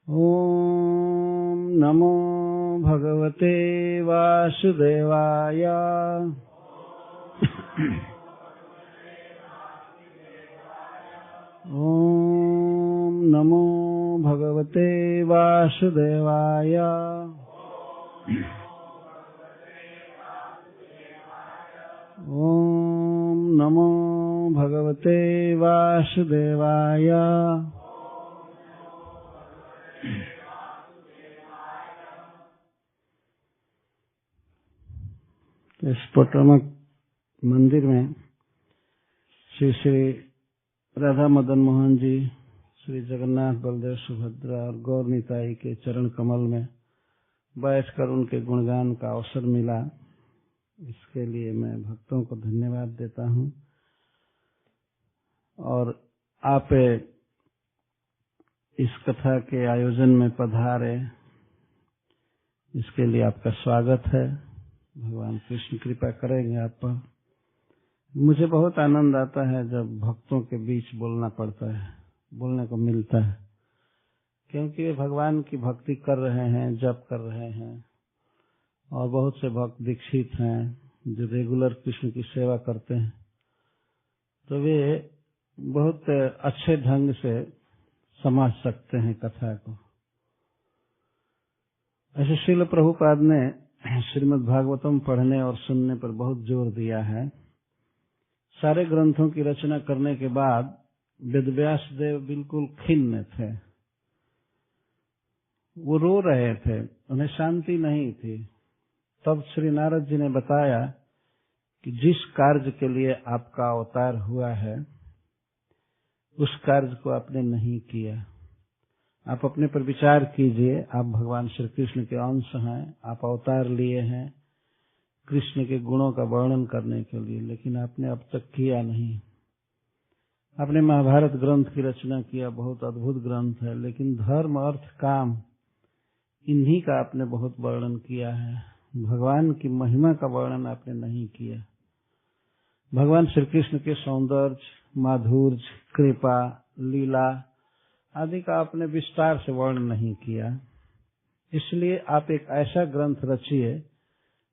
ओम नमो भगवते वासुदेवाय। ओम नमो भगवते वासुदेवाय। ओम नमो भगवते वासुदेवाय। स्फोटमक मंदिर में श्री श्री राधा मदन मोहन जी, श्री जगन्नाथ बलदेव सुभद्रा और गौर निताई के चरण कमल में बैठकर उनके गुणगान का अवसर मिला। इसके लिए मैं भक्तों को धन्यवाद देता हूँ और आप इस कथा के आयोजन में पधारे, इसके लिए आपका स्वागत है। भगवान कृष्ण कृपा करेंगे आप पर। मुझे बहुत आनंद आता है जब भक्तों के बीच बोलना पड़ता है, बोलने को मिलता है, क्योंकि वे भगवान की भक्ति कर रहे हैं, जप कर रहे हैं और बहुत से भक्त दीक्षित हैं जो रेगुलर कृष्ण की सेवा करते हैं, तो वे बहुत अच्छे ढंग से समझ सकते हैं कथा को। ऐसे श्रील प्रभुपाद ने श्रीमद् भागवतम पढ़ने और सुनने पर बहुत जोर दिया है। सारे ग्रंथों की रचना करने के बाद वेदव्यास देव बिल्कुल खिन्न थे, वो रो रहे थे, उन्हें शांति नहीं थी। तब श्री नारद जी ने बताया कि जिस कार्य के लिए आपका अवतार हुआ है उस कार्य को आपने नहीं किया। आप अपने पर विचार कीजिए। आप भगवान श्री कृष्ण के अंश हैं, आप अवतार लिए हैं कृष्ण के गुणों का वर्णन करने के लिए, लेकिन आपने अब तक किया नहीं। आपने महाभारत ग्रंथ की रचना किया, बहुत अद्भुत ग्रंथ है, लेकिन धर्म अर्थ काम इन्हीं का आपने बहुत वर्णन किया है। भगवान की महिमा का वर्णन आपने नहीं किया। भगवान श्री कृष्ण के सौंदर्य, माधुर्य, कृपा, लीला आदि का आपने विस्तार से वर्णन नहीं किया। इसलिए आप एक ऐसा ग्रंथ रचिए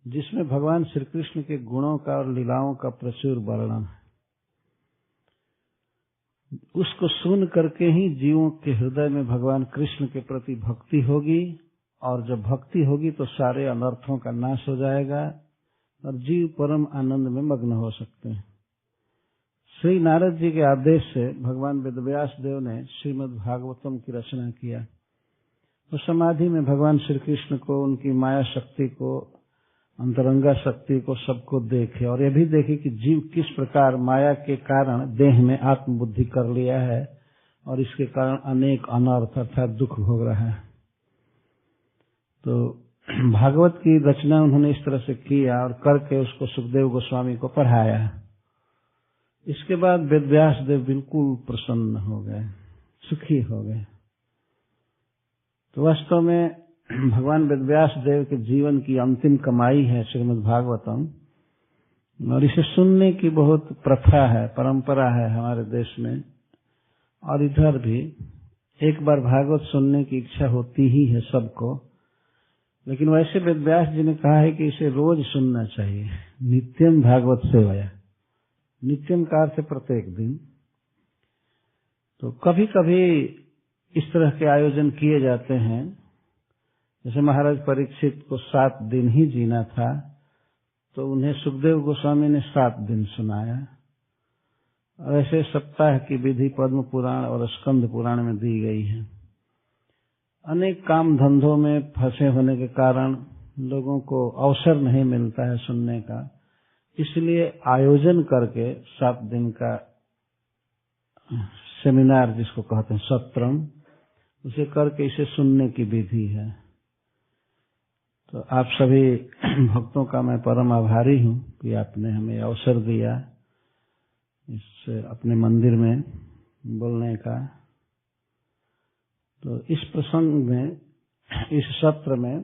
जिसमें भगवान श्री कृष्ण के गुणों का और लीलाओं का प्रचुर वर्णन है। उसको सुन करके ही जीवों के हृदय में भगवान कृष्ण के प्रति भक्ति होगी, और जब भक्ति होगी तो सारे अनर्थों का नाश हो जाएगा और जीव परम आनंद में मग्न हो सकते हैं। श्री नारद जी के आदेश से भगवान वेदव्यास देव ने श्रीमद् भागवतम की रचना किया। तो समाधि में भगवान श्री कृष्ण को, उनकी माया शक्ति को, अंतरंगा शक्ति को, सबको देखे और यह भी देखे कि जीव किस प्रकार माया के कारण देह में आत्मबुद्धि कर लिया है और इसके कारण अनेक अनर्थ अर्थात दुख भोग रहा है। तो भागवत की रचना उन्होंने इस तरह से किया और करके उसको सुखदेव गोस्वामी को पढ़ाया। इसके बाद वेदव्यास देव बिल्कुल प्रसन्न हो गए, सुखी हो गए। तो वास्तव में भगवान वेदव्यास देव के जीवन की अंतिम कमाई है श्रीमद् भागवतम, और इसे सुनने की बहुत प्रथा है, परंपरा है हमारे देश में और इधर भी। एक बार भागवत सुनने की इच्छा होती ही है सबको, लेकिन वैसे वेदव्यास जी ने कहा है कि इसे रोज सुनना चाहिए। नित्यम भागवत सेवया, नित्यम का अर्थ प्रत्येक दिन। तो कभी कभी इस तरह के आयोजन किए जाते हैं। जैसे महाराज परीक्षित को 7 दिन ही जीना था, तो उन्हें सुखदेव गोस्वामी ने 7 दिन सुनाया। और ऐसे सप्ताह की विधि पद्म पुराण और स्कंद पुराण में दी गई है। अनेक काम धंधों में फंसे होने के कारण लोगों को अवसर नहीं मिलता है सुनने का, इसलिए आयोजन करके 7 दिन का सेमिनार जिसको कहते हैं सत्रम, उसे करके इसे सुनने की विधि है। तो आप सभी भक्तों का मैं परम आभारी हूँ कि आपने हमें अवसर दिया इस अपने मंदिर में बोलने का। तो इस प्रसंग में, इस सत्र में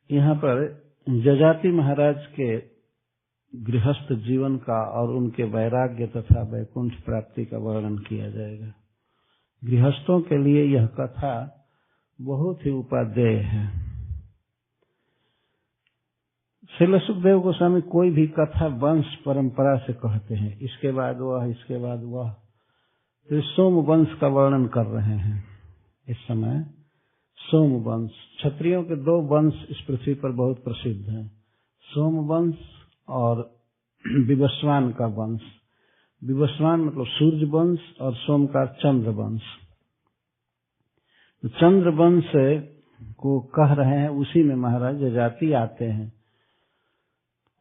यहाँ पर जजाति महाराज के गृहस्थ जीवन का और उनके वैराग्य तथा वैकुंठ प्राप्ति का वर्णन किया जाएगा। गृहस्थों के लिए यह कथा बहुत ही उपादेय है। श्रील सुखदेव गोस्वामी कोई भी कथा वंश परंपरा से कहते हैं, इसके बाद वह, इसके बाद वह। तो सोम वंश का वर्णन कर रहे हैं इस समय। सोम वंश, क्षत्रियों के दो वंश इस पृथ्वी पर बहुत प्रसिद्ध हैं, सोम वंश और विवस्वान का वंश। विवस्वान मतलब सूर्य वंश और सोम का चंद्र वंश। तो चंद्र वंश को कह रहे हैं, उसी में महाराज यजाति आते हैं।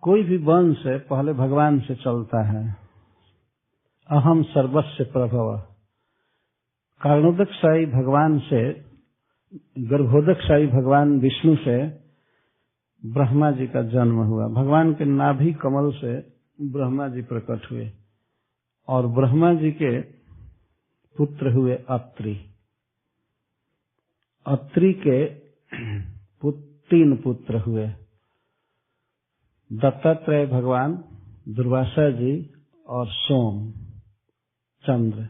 कोई भी वंश पहले भगवान से चलता है, अहम सर्वस्य प्रभव। कारणोदकशाही भगवान से, गर्भोदकशाही भगवान विष्णु से ब्रह्मा जी का जन्म हुआ। भगवान के नाभि कमल से ब्रह्मा जी प्रकट हुए और ब्रह्मा जी के पुत्र हुए अत्रि। अत्रि के 3 पुत्र हुए, दत्तात्रेय भगवान, दुर्वासा जी और सोम, चंद्र।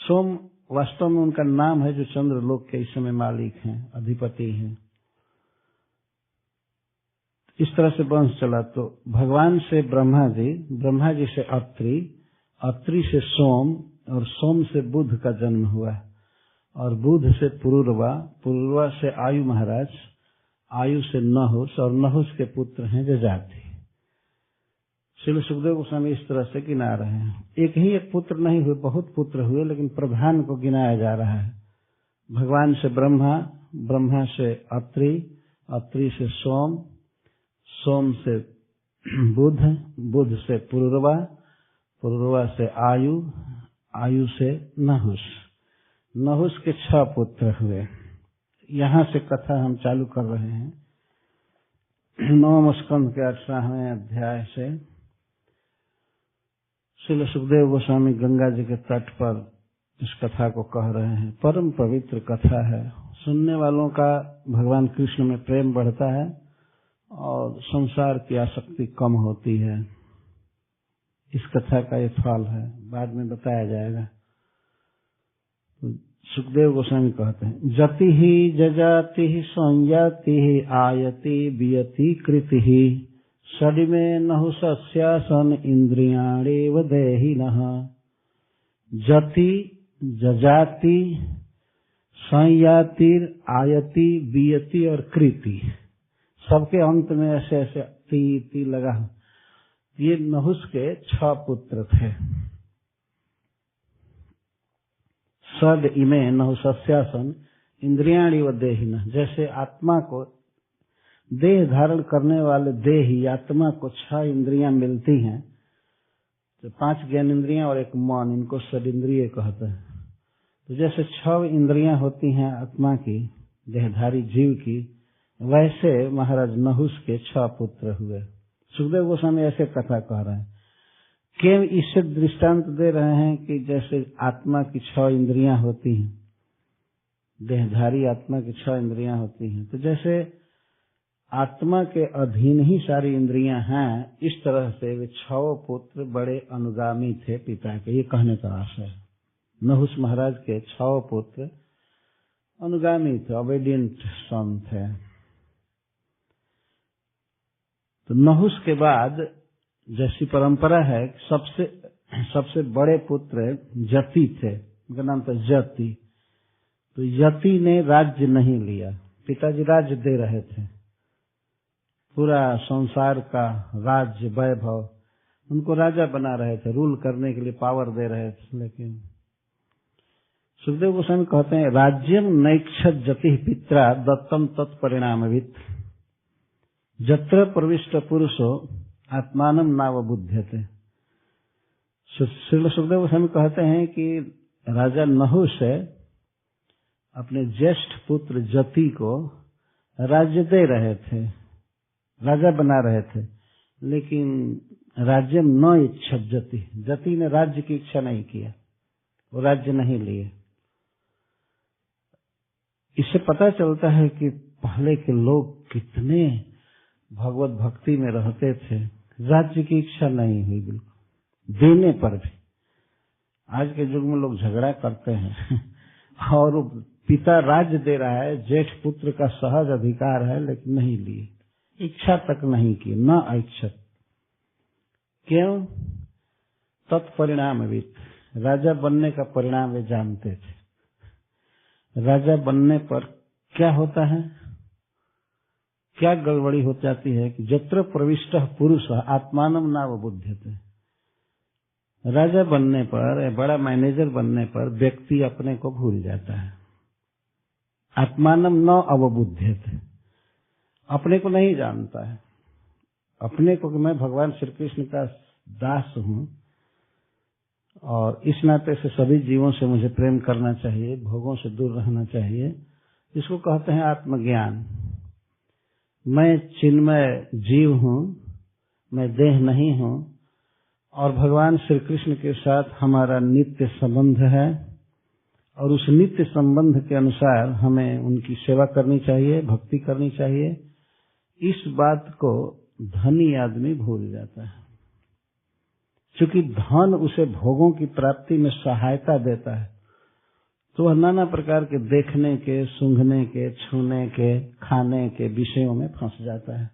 सोम वास्तव में उनका नाम है, जो चंद्र लोक के इस समय मालिक हैं, अधिपति हैं। इस तरह से वंश चला। तो भगवान से ब्रह्मा जी, ब्रह्मा जी से अत्रि, अत्रि से सोम और सोम से बुध का जन्म हुआ और बुध से पुरुरवा, पुरुरवा से आयु महाराज, आयु से नहुस और नहुस के पुत्र हैं यजाति। श्रील सुखदेव गोस्वामी इस तरह से गिना रहे हैं। एक ही एक पुत्र नहीं हुए, बहुत पुत्र हुए, लेकिन प्रधान को गिनाया जा रहा है। भगवान से ब्रह्मा, ब्रह्मा से अत्रि, अत्रि से सोम, सोम से बुध, बुध से पुरुरवा, पुरुरवा से आयु, आयु से नहुस, नहुस के 6 पुत्र हुए। यहाँ से कथा हम चालू कर रहे हैं 9वें स्कंद के 18वें अध्याय से। श्रील सुखदेव गोस्वामी गंगा जी के तट पर इस कथा को कह रहे हैं। परम पवित्र कथा है, सुनने वालों का भगवान कृष्ण में प्रेम बढ़ता है और संसार की आसक्ति कम होती है। इस कथा का ये फल है, बाद में बताया जाएगा। तो सुखदेव गोस्वामी कहते हैं, जति ही जजाति संयाति आयति वियति कृति षडिमे नहुसस्यासन इंद्रियाणेव देहिनः। जति जजाति संयाति आयति वियति और कृति, सबके अंत में ऐसे ऐसे ती लगा। ये नहुस के 6 पुत्र थे। षड इमे नहुसस्यासन इंद्रियाणि व देहिनः। जैसे आत्मा को, देह धारण करने वाले देही आत्मा को 6 इंद्रियां मिलती हैं, तो 5 ज्ञान इंद्रियां और 1 मन, इनको षड इंद्रिय कहते हैं। तो जैसे 6 इंद्रियां होती हैं आत्मा की, देहधारी जीव की, वैसे महाराज नहुस के 6 पुत्र हुए। सुखदेव गोस्वामी ऐसे कथा कह रहे हैं। केवल इससे दृष्टांत दे रहे हैं कि जैसे आत्मा की 6 इंद्रियां होती हैं, देहधारी आत्मा की 6 इंद्रियां होती हैं, तो जैसे आत्मा के अधीन ही सारी इंद्रियां हैं, इस तरह से वे 6 पुत्र बड़े अनुगामी थे पिता के। ये कहने का आशय है। नहुस महाराज के 6 पुत्र अनुगामी थे, ओबेडिएंट सन थे। तो नहुस के बाद जैसी परंपरा है, सबसे बड़े पुत्र जति थे, उनका नाम था जति। तो यति ने राज्य नहीं लिया, पिताजी राज्य दे रहे थे, पूरा संसार का राज्य वैभव, उनको राजा बना रहे थे, रूल करने के लिए पावर दे रहे थे। लेकिन सुखदेव गोस्वामी कहते हैं, राज्यम नैक्षत जति पित्रा दत्तम तत्परिणामवित् जत्र प्रविष्ट पुरुषो आत्मानम नाव बुध्यते। श्रील सुखदेव गोस्वामी कहते हैं कि राजा नहुस अपने ज्येष्ठ पुत्र जति को राज्य दे रहे थे, राजा बना रहे थे, लेकिन राज्य न इच्छा जति, जति ने राज्य की इच्छा नहीं किया, वो राज्य नहीं लिए। इससे पता चलता है कि पहले के लोग कितने भगवत भक्ति में रहते थे, राज्य की इच्छा नहीं हुई बिल्कुल, देने पर भी। आज के युग में लोग झगड़ा करते हैं और पिता राज्य दे रहा है, जेठ पुत्र का सहज अधिकार है, लेकिन नहीं लिए, इच्छा तक नहीं की, न ऐच्छत। क्यों? तत्परिणामविद, राजा बनने का परिणाम वे जानते थे। राजा बनने पर क्या होता है, क्या गड़बड़ी हो जाती है कि यत्र प्रविष्टः पुरुषः आत्मानं नावबुध्यते। राजा बनने पर, बड़ा मैनेजर बनने पर व्यक्ति अपने को भूल जाता है। आत्मानं न अवबुध्यते, अपने को नहीं जानता है, अपने को कि मैं भगवान श्री कृष्ण का दास हूँ और इस नाते से सभी जीवों से मुझे प्रेम करना चाहिए, भोगों से दूर रहना चाहिए। इसको कहते हैं आत्मज्ञान। मैं चिन्मय जीव हूँ, मैं देह नहीं हूँ और भगवान श्री कृष्ण के साथ हमारा नित्य संबंध है और उस नित्य संबंध के अनुसार हमें उनकी सेवा करनी चाहिए, भक्ति करनी चाहिए। इस बात को धनी आदमी भूल जाता है, क्योंकि धन उसे भोगों की प्राप्ति में सहायता देता है, तो वह नाना प्रकार के देखने के, सूंघने के, छूने के, खाने के विषयों में फंस जाता है।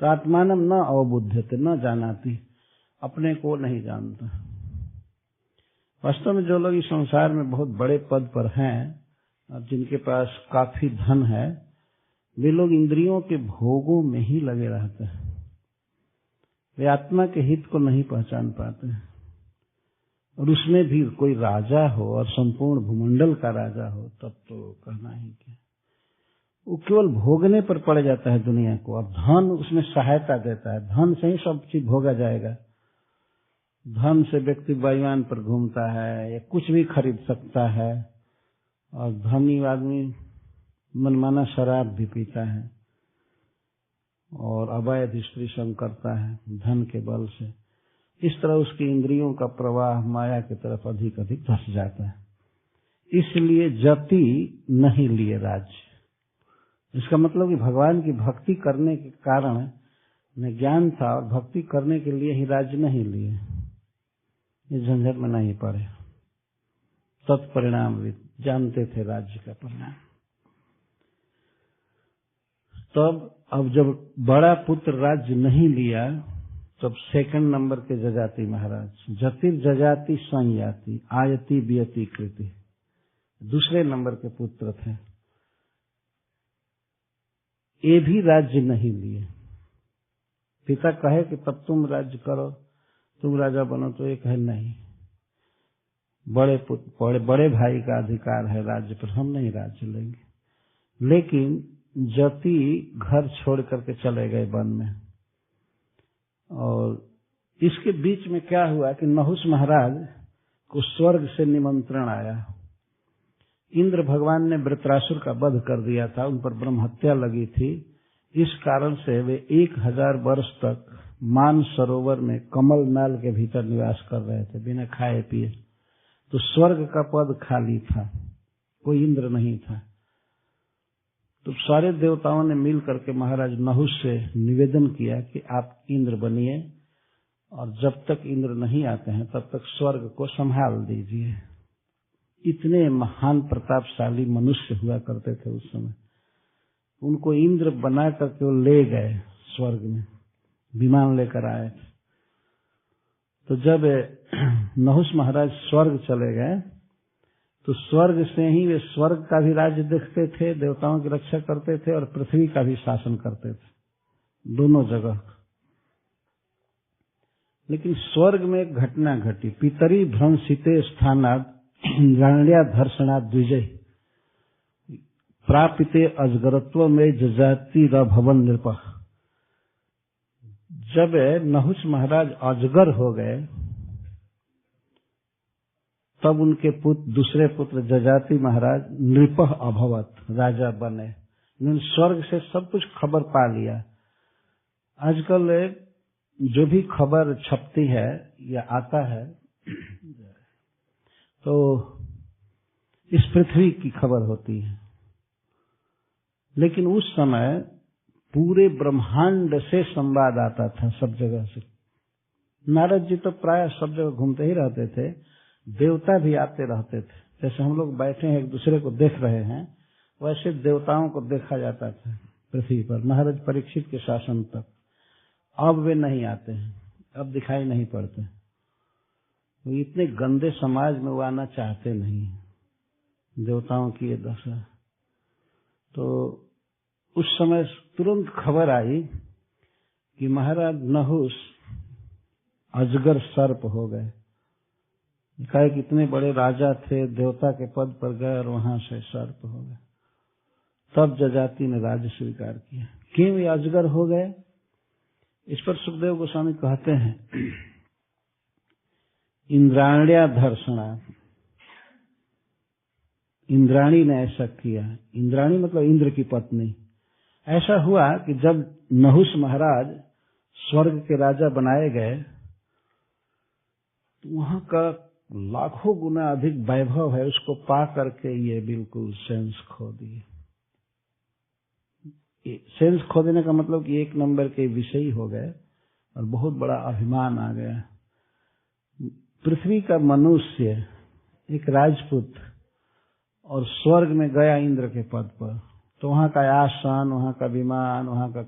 तो आत्मानं न अवबुध्यते, न जानाति, अपने को नहीं जानता। वास्तव में जो लोग इस संसार में बहुत बड़े पद पर हैं और जिनके पास काफी धन है, वे लोग इंद्रियों के भोगों में ही लगे रहते हैं। वे आत्मा के हित को नहीं पहचान पाते हैं। और उसमें भी कोई राजा हो और संपूर्ण भूमंडल का राजा हो, तब तो कहना ही क्या, वो केवल भोगने पर पड़ जाता है दुनिया को, और धन उसमें सहायता देता है। धन से ही सब चीज भोगा जाएगा। धन से व्यक्ति वायुयान पर घूमता है या कुछ भी खरीद सकता है, और धनी आदमी मनमाना शराब भी पीता है और अवैध स्त्री संग करता है धन के बल से। इस तरह उसकी इंद्रियों का प्रवाह माया की तरफ अधिक अधिक धस जाता है। इसलिए जति नहीं लिए राज्य। इसका मतलब कि भगवान की भक्ति करने के कारण न ज्ञान था और भक्ति करने के लिए ही राज्य नहीं लिए, इस झंझट में नहीं पड़े। तत्परिणाम जानते थे राज्य का परिणाम। तब अब जब बड़ा पुत्र राज्य नहीं लिया, तब सेकंड नंबर के जजाति महाराज, जतिर जजाति संयाति आयति बियति कृति, दूसरे नंबर के पुत्र थे। ये भी राज्य नहीं लिए। पिता कहे कि तब तुम राज्य करो, तुम राजा बनो, तो ये कहे नहीं, बड़े भाई का अधिकार है राज्य पर, हम नहीं राज्य लेंगे। लेकिन जति घर छोड़ करके चले गए वन में। और इसके बीच में क्या हुआ कि नहुष महाराज को स्वर्ग से निमंत्रण आया। इंद्र भगवान ने वृत्रासुर का वध कर दिया था, उन पर ब्रह्म हत्या लगी थी। इस कारण से वे 1000 वर्ष तक मान सरोवर में कमल नाल के भीतर निवास कर रहे थे, बिना खाए पिए। तो स्वर्ग का पद खाली था, कोई इंद्र नहीं था। तो सारे देवताओं ने मिल करके महाराज नहुष से निवेदन किया कि आप इंद्र बनिए, और जब तक इंद्र नहीं आते हैं तब तक स्वर्ग को संभाल दीजिए। इतने महान प्रतापशाली मनुष्य हुआ करते थे उस समय। उनको इंद्र बना करके वो ले गए स्वर्ग में, विमान लेकर आए थे। तो जब नहुष महाराज स्वर्ग चले गए, तो स्वर्ग से ही वे स्वर्ग का भी राज्य देखते थे, देवताओं की रक्षा करते थे, और पृथ्वी का भी शासन करते थे, दोनों जगह। लेकिन स्वर्ग में एक घटना घटी। पितरी भ्रंसिते स्थानाद गाण्या धर्षणाद द्विजय प्रापिते अजगरत्व में जजाति भवन नृपः। जब नहुष महाराज अजगर हो गए, तब उनके पुत्र, दूसरे पुत्र जजाति महाराज नृपः अभवत, राजा बने। उन्होंने स्वर्ग से सब कुछ खबर पा लिया। आजकल जो भी खबर छपती है या आता है, तो इस पृथ्वी की खबर होती है। लेकिन उस समय पूरे ब्रह्मांड से संवाद आता था, सब जगह से। नारद जी तो प्राय सब जगह घूमते ही रहते थे, देवता भी आते रहते थे। जैसे हम लोग बैठे हैं एक दूसरे को देख रहे हैं, वैसे देवताओं को देखा जाता था पृथ्वी पर महाराज परीक्षित के शासन तक। अब वे नहीं आते हैं, अब दिखाई नहीं पड़ते। वो इतने गंदे समाज में वो आना चाहते नहीं, देवताओं की ये दशा। तो उस समय तुरंत खबर आई कि महाराज नहुस अजगर सर्प हो गए। कहा कि इतने बड़े राजा थे, देवता के पद पर गए और वहां से सर्प हो गए। तब जजाति ने राज्य स्वीकार किया। क्यों ये अजगर हो गए? इस पर सुखदेव गोस्वामी कहते हैं, इंद्राण्या धर्षणा, इंद्राणी ने ऐसा किया। इंद्राणी मतलब इंद्र की पत्नी। ऐसा हुआ कि जब नहुस महाराज स्वर्ग के राजा बनाए गए तो वहां का लाखों गुना अधिक वैभव है, उसको पा करके ये बिल्कुल सेंस खो दिए। सेंस खो देने का मतलब कि एक नंबर के विषयी हो गए और बहुत बड़ा अभिमान आ गया। पृथ्वी का मनुष्य एक राजपूत और स्वर्ग में गया इंद्र के पद पर, तो वहां का आसन, वहां का विमान, वहां का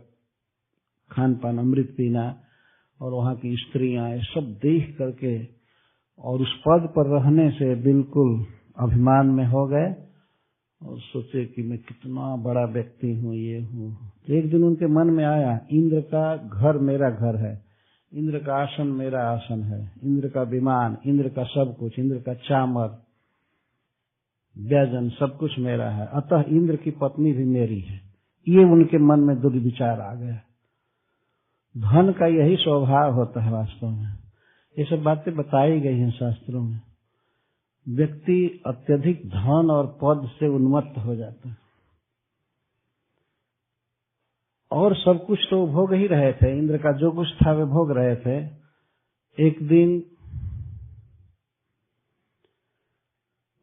खान पान, अमृत पीना और वहां की स्त्रियां, ये सब देख करके और उस पद पर रहने से बिल्कुल अभिमान में हो गए और सोचे कि मैं कितना बड़ा व्यक्ति हूँ, ये हूँ। तो एक दिन उनके मन में आया, इंद्र का घर मेरा घर है, इंद्र का आसन मेरा आसन है, इंद्र का विमान, इंद्र का सब कुछ, इंद्र का चामर व्यजन सब कुछ मेरा है, अतः इंद्र की पत्नी भी मेरी है। ये उनके मन में दुर्विचार आ गया। धन का यही स्वभाव होता है वास्तव में। ये सब बातें बताई गई हैं शास्त्रों में। व्यक्ति अत्यधिक धन और पद से उन्मत्त हो जाता है। और सब कुछ तो भोग ही रहे थे, इंद्र का जो कुछ था वे भोग रहे थे। एक दिन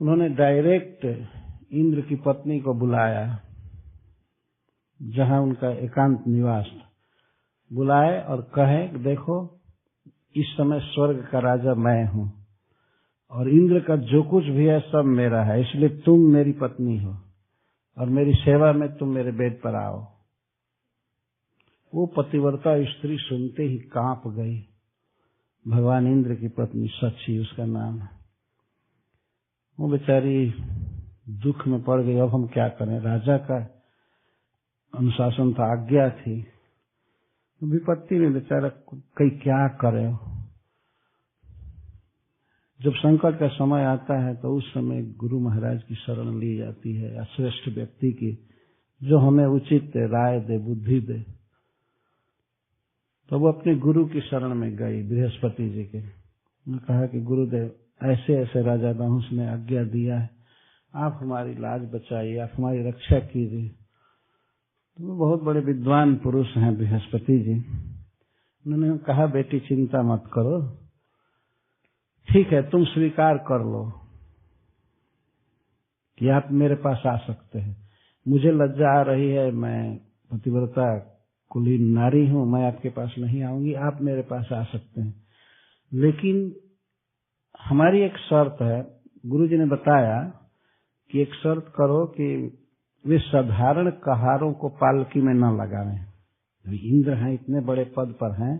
उन्होंने डायरेक्ट इंद्र की पत्नी को बुलाया, जहां उनका एकांत निवास था। बुलाए और कहे, देखो इस समय स्वर्ग का राजा मैं हूं और इंद्र का जो कुछ भी है सब मेरा है, इसलिए तुम मेरी पत्नी हो और मेरी सेवा में तुम मेरे बेड पर आओ। वो पतिव्रता स्त्री सुनते ही कांप गई। भगवान इंद्र की पत्नी सची उसका नाम है। वो बेचारी दुख में पड़ गई। अब हम क्या करें, राजा का अनुशासन था, आज्ञा थी। विपत्ति में बेचारा कई क्या करे। जब संकट का समय आता है तो उस समय गुरु महाराज की शरण ली जाती है, या श्रेष्ठ व्यक्ति की, जो हमें उचित राय दे, बुद्धि दे। तो वो अपने गुरु की शरण में गई, बृहस्पति जी के। उन्होंने कहा कि गुरुदेव, ऐसे ऐसे राजा नहुस ने आज्ञा दिया है, आप हमारी लाज बचाइए, आप हमारी रक्षा कीजिए। तो वो बहुत बड़े विद्वान पुरुष हैं बृहस्पति जी। उन्होंने कहा, बेटी चिंता मत करो, ठीक है तुम स्वीकार कर लो कि आप मेरे पास आ सकते हैं। मुझे लज्जा आ रही है, मैं पतिव्रता कुलीन नारी हूं, मैं आपके पास नहीं आऊंगी, आप मेरे पास आ सकते हैं। लेकिन हमारी एक शर्त है। गुरुजी ने बताया कि एक शर्त करो कि वे साधारण कहारों को पालकी में न लगावें। इंद्र हैं, इतने बड़े पद पर हैं,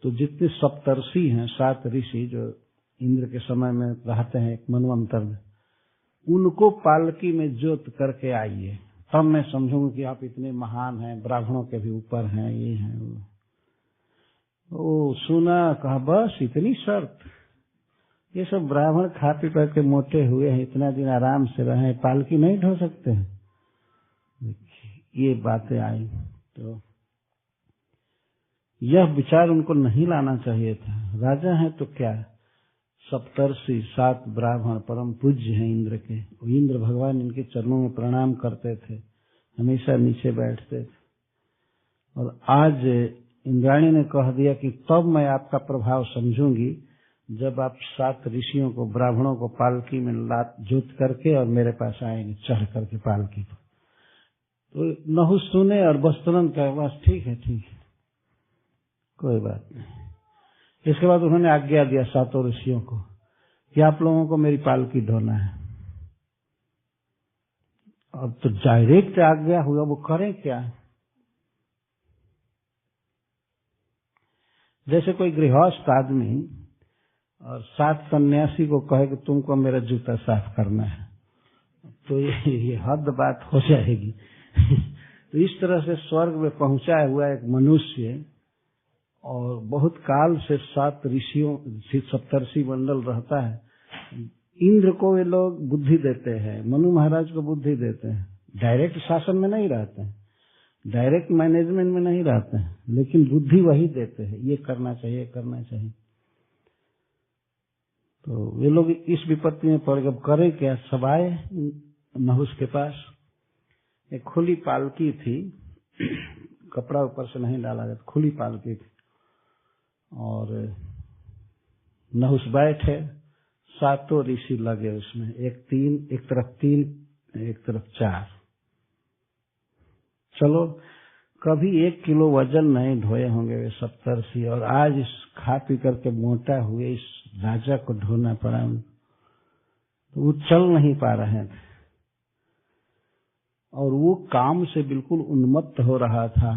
तो जितने सप्तर्षि हैं, 7 ऋषि जो इंद्र के समय में रहते हैं एक मनवंतर में, उनको पालकी में जोत करके आइए, तब मैं समझूंगा कि आप इतने महान हैं, ब्राह्मणों के भी ऊपर हैं, ये हैं वो। सुना, कहा बस इतनी शर्त? ये सब ब्राह्मण खा पी करके मोटे हुए हैं, इतना दिन आराम से रहे, पालकी नहीं ढो सकते हैं। ये बातें आई तो यह विचार उनको नहीं लाना चाहिए था। राजा है तो क्या, सप्तर्षि 7 ब्राह्मण परम पूज्य हैं इंद्र के। इंद्र भगवान इनके चरणों में प्रणाम करते थे, हमेशा नीचे बैठते थे। और आज इंद्राणी ने कह दिया कि तब मैं आपका प्रभाव समझूंगी जब आप 7 ऋषियों को, ब्राह्मणों को पालकी में लात जोत करके और मेरे पास आएंगे चढ़ करके पालकी पर। तो नहुस सुने और बस तुरंत कहे, बस ठीक है कोई बात नहीं। इसके बाद उन्होंने आज्ञा दिया सातों ऋषियों को कि आप लोगों को मेरी पालकी ढोना है। अब तो डायरेक्ट आज्ञा हुआ, वो करें क्या? जैसे कोई गृहस्थ आदमी और 7 सन्यासी को कहे कि तुमको मेरा जूता साफ करना है, तो ये हद बात हो जाएगी। तो इस तरह से स्वर्ग में पहुंचा हुआ एक मनुष्य और बहुत काल से 7 ऋषियों सप्तर्षि मंडल रहता है। इंद्र को वे लोग बुद्धि देते हैं, मनु महाराज को बुद्धि देते हैं। डायरेक्ट शासन में नहीं रहते हैं, डायरेक्ट मैनेजमेंट में नहीं रहते हैं, लेकिन बुद्धि वही देते हैं, ये करना चाहिए, करना चाहिए। तो वे लोग इस विपत्ति में पड़ गए, करें क्या? सब आए नहुस के पास। एक खुली पालकी थी, कपड़ा ऊपर से नहीं डाला गया, खुली पालकी थी, और नहुस बैठे, 7 ऋषि लगे उसमें, एक तरफ 3 एक तरफ 4। चलो, कभी 1 किलो वजन नहीं ढोए होंगे वे सप्तर्षि, और आज इस खा पी करके मोटा हुए इस राजा को ढोना पड़ा। तो वो चल नहीं पा रहे थे और वो काम से बिल्कुल उन्मत्त हो रहा था।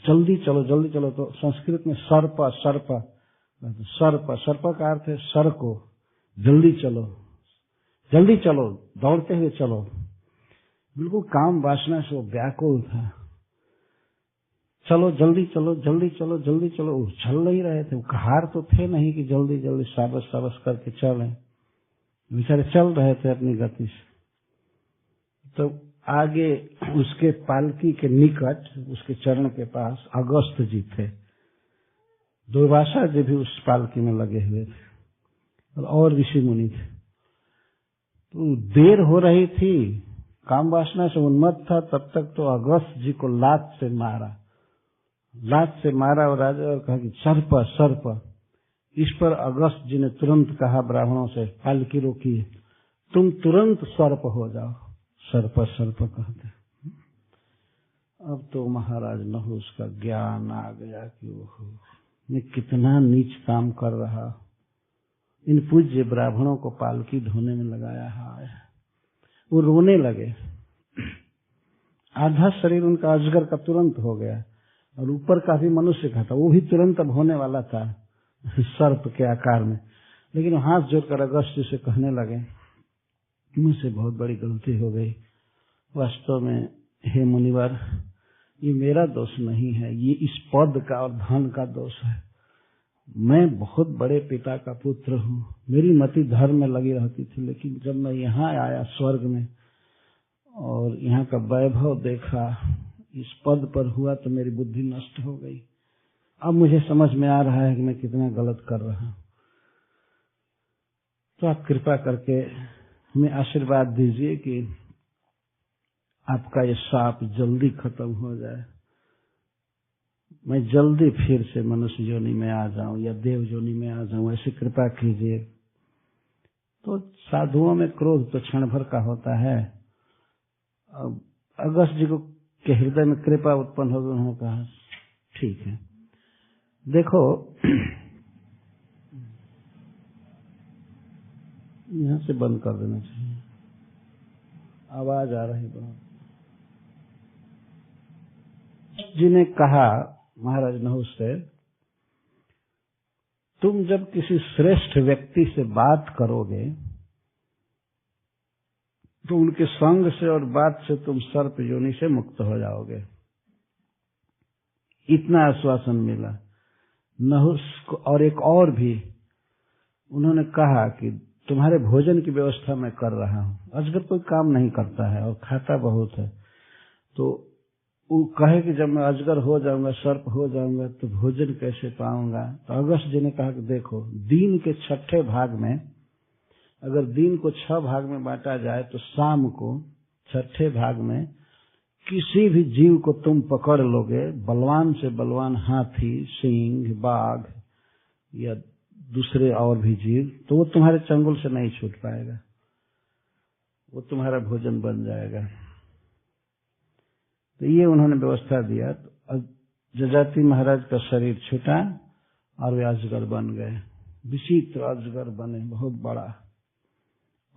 जल्दी चलो, जल्दी चलो। तो संस्कृत में सर्प सर्प सर्प सर्प का अर्थ है सर को। जल्दी चलो, जल्दी चलो, दौड़ते हुए चलो। बिल्कुल काम वासना से वो व्याकुल था। चलो, जल्दी चलो, जल्दी चलो, जल्दी चलो। वो चल नहीं रहे थे, वो कहार तो थे नहीं कि जल्दी जल्दी साबस साबस करके चले। बेचारे चल रहे थे अपनी गति से। तो आगे उसके पालकी के निकट, उसके चरण के पास अगस्त जी थे। दुर्वासा जी भी उस पालकी में लगे हुए थे और ऋषि मुनि थे। तो देर हो रही थी, काम वासना से उन्मत्त था। तब तक तो अगस्त जी को लात से मारा और राजा और कहा कि सर्प सर्प। इस पर अगस्त जी ने तुरंत कहा ब्राह्मणों से, पालकी रोकिए, तुम तुरंत सर्प हो जाओ। सर्प सर्प कहते। अब तो महाराज नहुस का ज्ञान आ गया कि ओहो, मैं कितना नीच काम कर रहा, इन पूज्य ब्राह्मणों को पालकी ढोने में लगाया है। वो रोने लगे। आधा शरीर उनका अजगर का तुरंत हो गया और ऊपर का भी मनुष्य का था, वो भी तुरंत अब होने वाला था सर्प के आकार में। लेकिन हाथ जोड़कर अगस्त से कहने लगे, मुझसे बहुत बड़ी गलती हो गई। वास्तव में हे मुनिवर, ये मेरा दोष नहीं है, ये इस पद का और धन का दोष है। मैं बहुत बड़े पिता का पुत्र हूँ, मेरी मति धर्म में लगी रहती थी, लेकिन जब मैं यहाँ आया स्वर्ग में और यहाँ का वैभव देखा, इस पद पर हुआ, तो मेरी बुद्धि नष्ट हो गई। अब मुझे समझ में आ रहा है कि मैं कितना गलत कर रहा हूँ। तो आप कृपा करके हमें आशीर्वाद दीजिए कि आपका ये शाप जल्दी खत्म हो जाए, मैं जल्दी फिर से मनुष्य योनि में आ जाऊं या देव योनि में आ जाऊं, ऐसी कृपा कीजिए। तो साधुओं में क्रोध तो क्षण भर का होता है। अब अगस्त जी को के हृदय में कृपा उत्पन्न हो गई। उन्होंने कहा, ठीक है, देखो यहाँ से बंद कर देना चाहिए, आवाज आ रही बहुत। जी ने कहा महाराज नहुस से, तुम जब किसी श्रेष्ठ व्यक्ति से बात करोगे तो उनके संग से और बात से तुम सर्प योनि से मुक्त हो जाओगे। इतना आश्वासन मिला नहुस को। और एक और भी उन्होंने कहा कि तुम्हारे भोजन की व्यवस्था मैं कर रहा हूँ। अजगर कोई काम नहीं करता है और खाता बहुत है, तो वो कहे कि जब मैं अजगर हो जाऊंगा, सर्प हो जाऊंगा, तो भोजन कैसे पाऊंगा। तो अगस्त जी ने कहा कि देखो, दिन के 6ठे भाग में, अगर दिन को 6 भाग में बांटा जाए, तो शाम को 6ठे भाग में किसी भी जीव को तुम पकड़ लोगे, बलवान से बलवान हाथी, सिंह, बाघ या दूसरे और भी जीव, तो वो तुम्हारे चंगुल से नहीं छूट पाएगा, वो तुम्हारा भोजन बन जाएगा। तो ये उन्होंने व्यवस्था दिया। तो जजाति महाराज का शरीर छूटा और वे अजगर बन गए, विचित्र अजगर बने, बहुत बड़ा।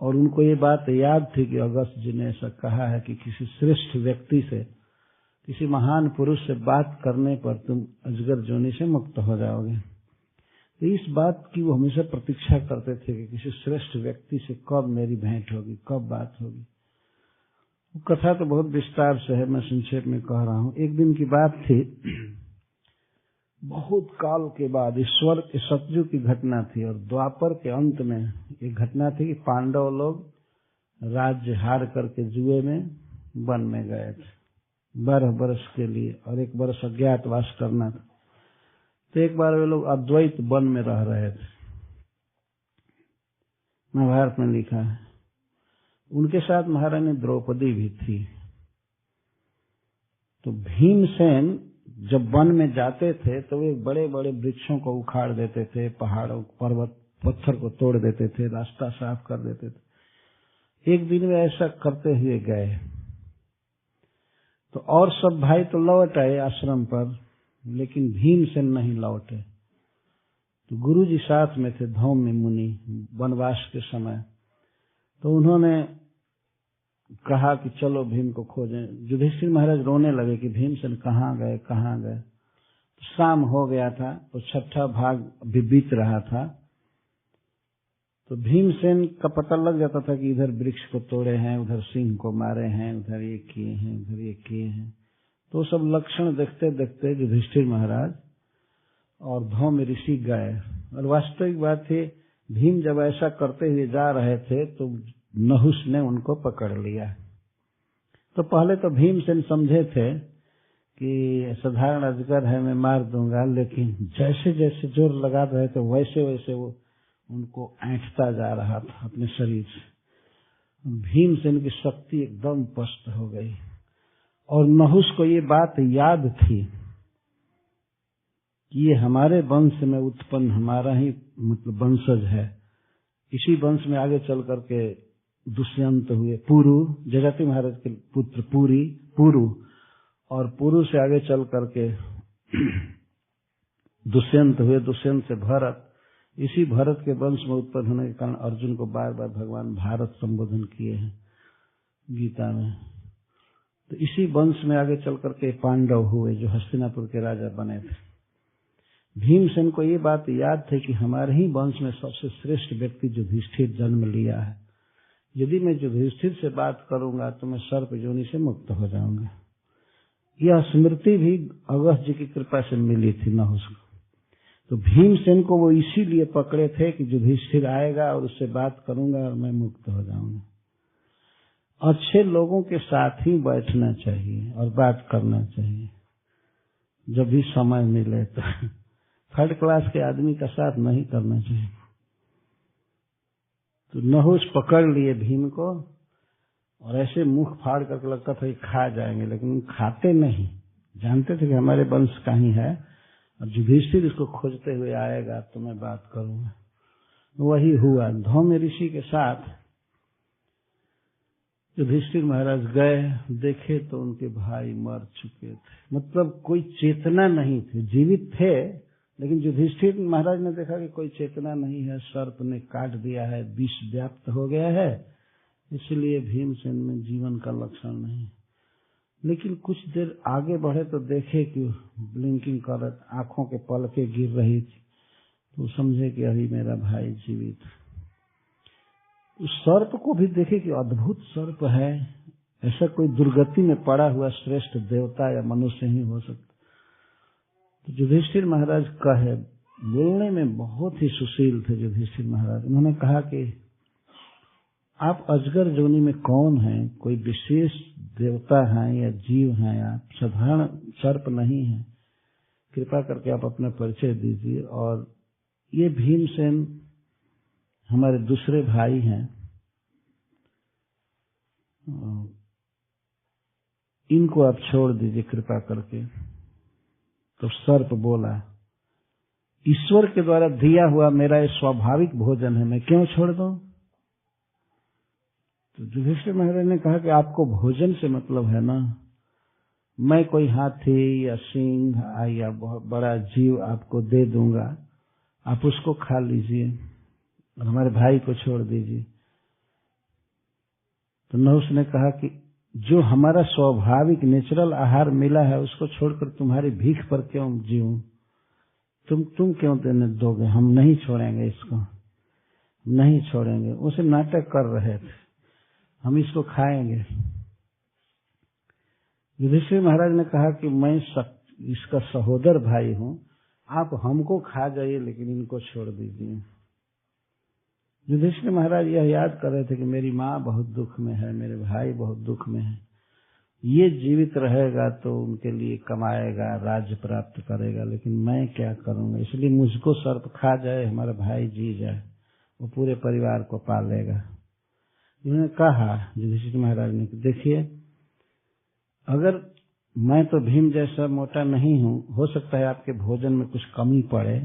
और उनको ये बात याद थी कि अगस्त जी ने ऐसा कहा है कि किसी श्रेष्ठ व्यक्ति से, किसी महान पुरुष से बात करने पर तुम अजगर जोनी से मुक्त हो जाओगे। तो इस बात की वो हमेशा प्रतीक्षा करते थे कि किसी श्रेष्ठ व्यक्ति से कब मेरी भेंट होगी, कब बात होगी। वो कथा तो बहुत विस्तार से है, मैं संक्षेप में कह रहा हूँ। एक दिन की बात थी, बहुत काल के बाद ईश्वर के सतयुग की घटना थी और द्वापर के अंत में एक घटना थी कि पांडव लोग राज्य हार करके जुए में वन में गए थे 12 वर्ष के लिए, और 1 वर्ष अज्ञातवास करना था। तो एक बार वे लोग अद्वैत वन में रह रहे थे, महाभारत में लिखा है। उनके साथ महारानी द्रौपदी भी थी। तो भीमसेन जब वन में जाते थे तो वे बड़े बड़े वृक्षों को उखाड़ देते थे, पहाड़ों, पर्वत, पत्थर को तोड़ देते थे, रास्ता साफ कर देते थे। एक दिन वे ऐसा करते हुए गए तो और सब भाई तो लौट आए आश्रम पर, लेकिन भीमसेन नहीं लौटे। तो गुरुजी साथ में थे, धौम्य मुनि, वनवास के समय। तो उन्होंने कहा कि चलो भीम को खोजें। युधिष्ठिर महाराज रोने लगे कि भीमसेन कहाँ गए, कहाँ गए। तो शाम हो गया था, तो 6ठा भाग भी बीत रहा था। तो भीमसेन का पता लग जाता था कि इधर वृक्ष को तोड़े हैं, उधर सिंह को मारे हैं, उधर ये किए हैं, उधर ये किए हैं। तो सब लक्षण देखते देखते युधिष्ठिर महाराज और धौम्य ऋषि गए। और वास्तविक बात थी, भीम जब ऐसा करते हुए जा रहे थे तो नहुष ने उनको पकड़ लिया। तो पहले तो भीमसेन समझे थे कि साधारण अजगर है, मैं मार दूंगा, लेकिन जैसे जैसे जोर लगा रहे थे वैसे वैसे वो उनको ऐंठता जा रहा था अपने शरीर से। भीमसेन की शक्ति एकदम पस्त हो गई। और नहुष को ये बात याद थी कि ये हमारे वंश में उत्पन्न, हमारा ही मतलब वंशज है। इसी वंश में आगे चल करके दुष्यंत हुए, पुरु, जगती महाराज के पुत्र पुरु, और पुरु से आगे चल करके दुष्यंत हुए, दुष्यंत से भरत। इसी भरत के वंश में उत्पन्न होने के कारण अर्जुन को बार बार भगवान भारत संबोधन किए हैं गीता में। तो इसी वंश में आगे चल करके पांडव हुए जो हस्तिनापुर के राजा बने थे। भीमसेन को ये बात याद थी कि हमारे ही वंश में सबसे श्रेष्ठ व्यक्ति युधिष्ठिर जन्म लिया है। यदि मैं युधिष्ठिर से बात करूंगा तो मैं सर्प योनि से मुक्त हो जाऊंगा। यह स्मृति भी अगस्त जी की कृपा से मिली थी नहुष को। तो भीमसेन को वो इसीलिए पकड़े थे कि युधिष्ठिर आएगा और उससे बात करूंगा और मैं मुक्त हो जाऊंगा। अच्छे लोगों के साथ ही बैठना चाहिए और बात करना चाहिए जब भी समय मिले। तो 3rd क्लास के आदमी का साथ नहीं करना चाहिए। तो नहुष पकड़ लिए भीम को और ऐसे मुख फाड़ करके लगता था कि खा जाएंगे, लेकिन खाते नहीं, जानते थे कि हमारे वंश का ही है और युधिष्ठिर इसको खोजते हुए आएगा तो मैं बात करूंगा। वही हुआ। धौम्य ऋषि के साथ युधिष्ठिर महाराज गए, देखे तो उनके भाई मर चुके थे, मतलब कोई चेतना नहीं थी, जीवित थे लेकिन युधिष्ठिर महाराज ने देखा कि कोई चेतना नहीं है, सर्प ने काट दिया है, विष व्याप्त हो गया है, इसलिए भीमसेन में जीवन का लक्षण नहीं। लेकिन कुछ देर आगे बढ़े तो देखे कि ब्लिंकिंग कर आंखों के पलकें गिर रही थी, तो समझे कि अभी मेरा भाई जीवित। उस सर्प को भी देखे कि अद्भुत सर्प है, ऐसा कोई दुर्गति में पड़ा हुआ श्रेष्ठ देवता या मनुष्य ही हो सकता। तो युधिष्ठिर महाराज कहे, बोलने में बहुत ही सुशील थे युधिष्ठिर महाराज। उन्होंने कहा कि आप अजगर जोनी में कौन हैं, कोई विशेष देवता हैं या जीव हैं, आप साधारण सर्प नहीं हैं, कृपा करके आप अपना परिचय दीजिए। और ये भीमसेन हमारे दूसरे भाई हैं, इनको आप छोड़ दीजिए कृपा करके। तो सर्प बोला, ईश्वर के द्वारा दिया हुआ मेरा ये स्वाभाविक भोजन है, मैं क्यों छोड़ दूं? तो युधिष्ठिर महाराज ने कहा कि आपको भोजन से मतलब है ना, मैं कोई हाथी या सिंह या बहुत बड़ा जीव आपको दे दूंगा आप उसको खा लीजिए और हमारे भाई को छोड़ दीजिए। तो नहुष ने कहा कि जो हमारा स्वाभाविक नेचुरल आहार मिला है उसको छोड़कर तुम्हारी भीख पर क्यों जीऊं? तुम क्यों देने दोगे? हम नहीं छोड़ेंगे इसको, नहीं छोड़ेंगे। उसे नाटक कर रहे थे, हम इसको खाएंगे। युधिष्ठिर महाराज ने कहा कि मैं इसका सहोदर भाई हूं, आप हमको खा जाइए लेकिन इनको छोड़ दीजिए। युधिष्ठिर महाराज यह याद कर रहे थे कि मेरी माँ बहुत दुख में है, मेरे भाई बहुत दुख में है, ये जीवित रहेगा तो उनके लिए कमाएगा, राज्य प्राप्त करेगा, लेकिन मैं क्या करूंगा? इसलिए मुझको सर्प खा जाए, हमारा भाई जी जाए, वो पूरे परिवार को पालेगा। उन्होंने कहा युधिष्ठिर महाराज ने कि देखिए, अगर मैं तो भीम जैसा मोटा नहीं हूं, हो सकता है आपके भोजन में कुछ कमी पड़े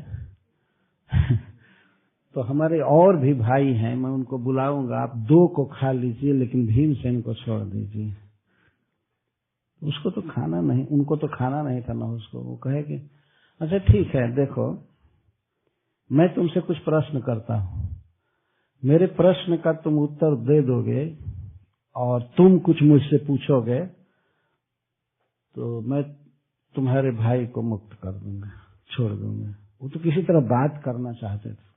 तो हमारे और भी भाई हैं, मैं उनको बुलाऊंगा, आप 2 को खा लीजिए लेकिन भीमसेन को छोड़ दीजिए। उसको तो खाना नहीं, उनको तो खाना नहीं था ना उसको। वो कहे कि अच्छा ठीक है, देखो मैं तुमसे कुछ प्रश्न करता हूं, मेरे प्रश्न का तुम उत्तर दे दोगे और तुम कुछ मुझसे पूछोगे तो मैं तुम्हारे भाई को मुक्त कर दूंगा, छोड़ दूंगा। वो तो किसी तरह बात करना चाहते थे।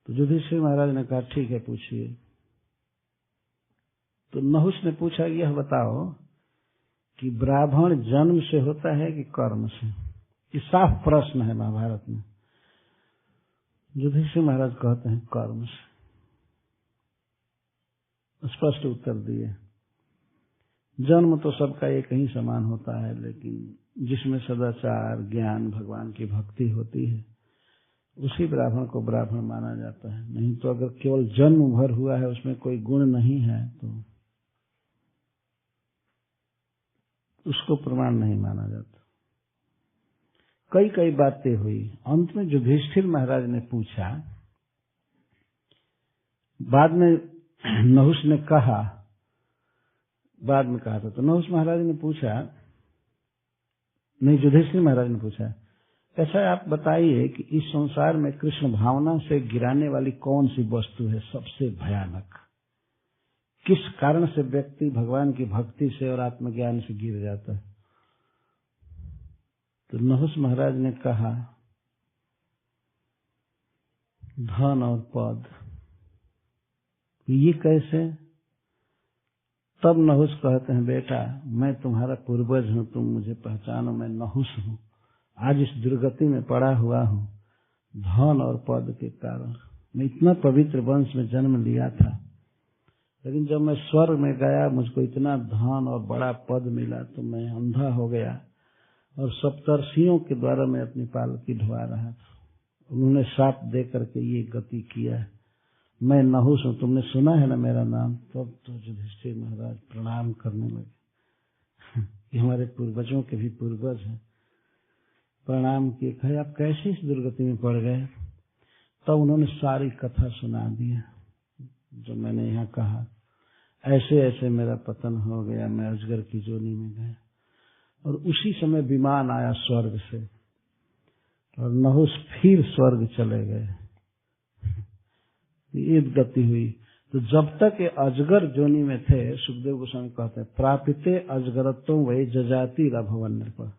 तो युधिष्ठिर महाराज ने कहा ठीक है, पूछिए। तो नहुष ने पूछा, यह बताओ कि ब्राह्मण जन्म से होता है कि कर्म से? ये साफ प्रश्न है महाभारत में। युधिष्ठिर महाराज कहते हैं कर्म से। स्पष्ट उत्तर दिए। जन्म तो सबका एक ही समान होता है, लेकिन जिसमें सदाचार, ज्ञान, भगवान की भक्ति होती है उसी ब्राह्मण को ब्राह्मण माना जाता है। नहीं तो अगर केवल जन्म भर हुआ है, उसमें कोई गुण नहीं है, तो उसको प्रमाण नहीं माना जाता। कई कई बातें हुई। अंत में युधिष्ठिर महाराज ने पूछा, बाद में नहुष ने कहा, बाद में कहा था, तो नहुष महाराज ने पूछा, नहीं युधिष्ठिर महाराज ने पूछा, ऐसा आप बताइए कि इस संसार में कृष्ण भावना से गिराने वाली कौन सी वस्तु है सबसे भयानक? किस कारण से व्यक्ति भगवान की भक्ति से और आत्मज्ञान से गिर जाता है? तो नहुष महाराज ने कहा, धन और पद। ये कैसे? तब नहुष कहते हैं, बेटा मैं तुम्हारा पूर्वज हूं, तुम मुझे पहचानो, मैं नहुष हूं, आज इस दुर्गति में पड़ा हुआ हूं धन और पद के कारण। मैं इतना पवित्र वंश में जन्म लिया था, लेकिन जब मैं स्वर्ग में गया मुझको इतना धन और बड़ा पद मिला तो मैं अंधा हो गया और सप्तर्षियों के द्वारा मैं अपनी पालकी ढोआ रहा था। उन्होंने शाप दे करके ये गति किया है। मैं नहुष हूं, तुमने सुना है ना मेरा नाम? तब तो युधिष्ठिर महाराज प्रणाम करने लगे। ये हमारे पूर्वजों के भी पूर्वज हैं। प्रणाम किए, कहे आप कैसे इस दुर्गति में पड़ गए? तब उन्होंने सारी कथा सुना दिया जो मैंने यहाँ कहा। ऐसे ऐसे मेरा पतन हो गया, मैं अजगर की जोनी में गया, और उसी समय विमान आया स्वर्ग से और नहुष फिर स्वर्ग चले गए। ये गति हुई। तो जब तक ये अजगर जोनी में थे, सुखदेव गोस्वामी कहते हैं, प्रापिते अजगरत्व वही जजाति रभवन पर।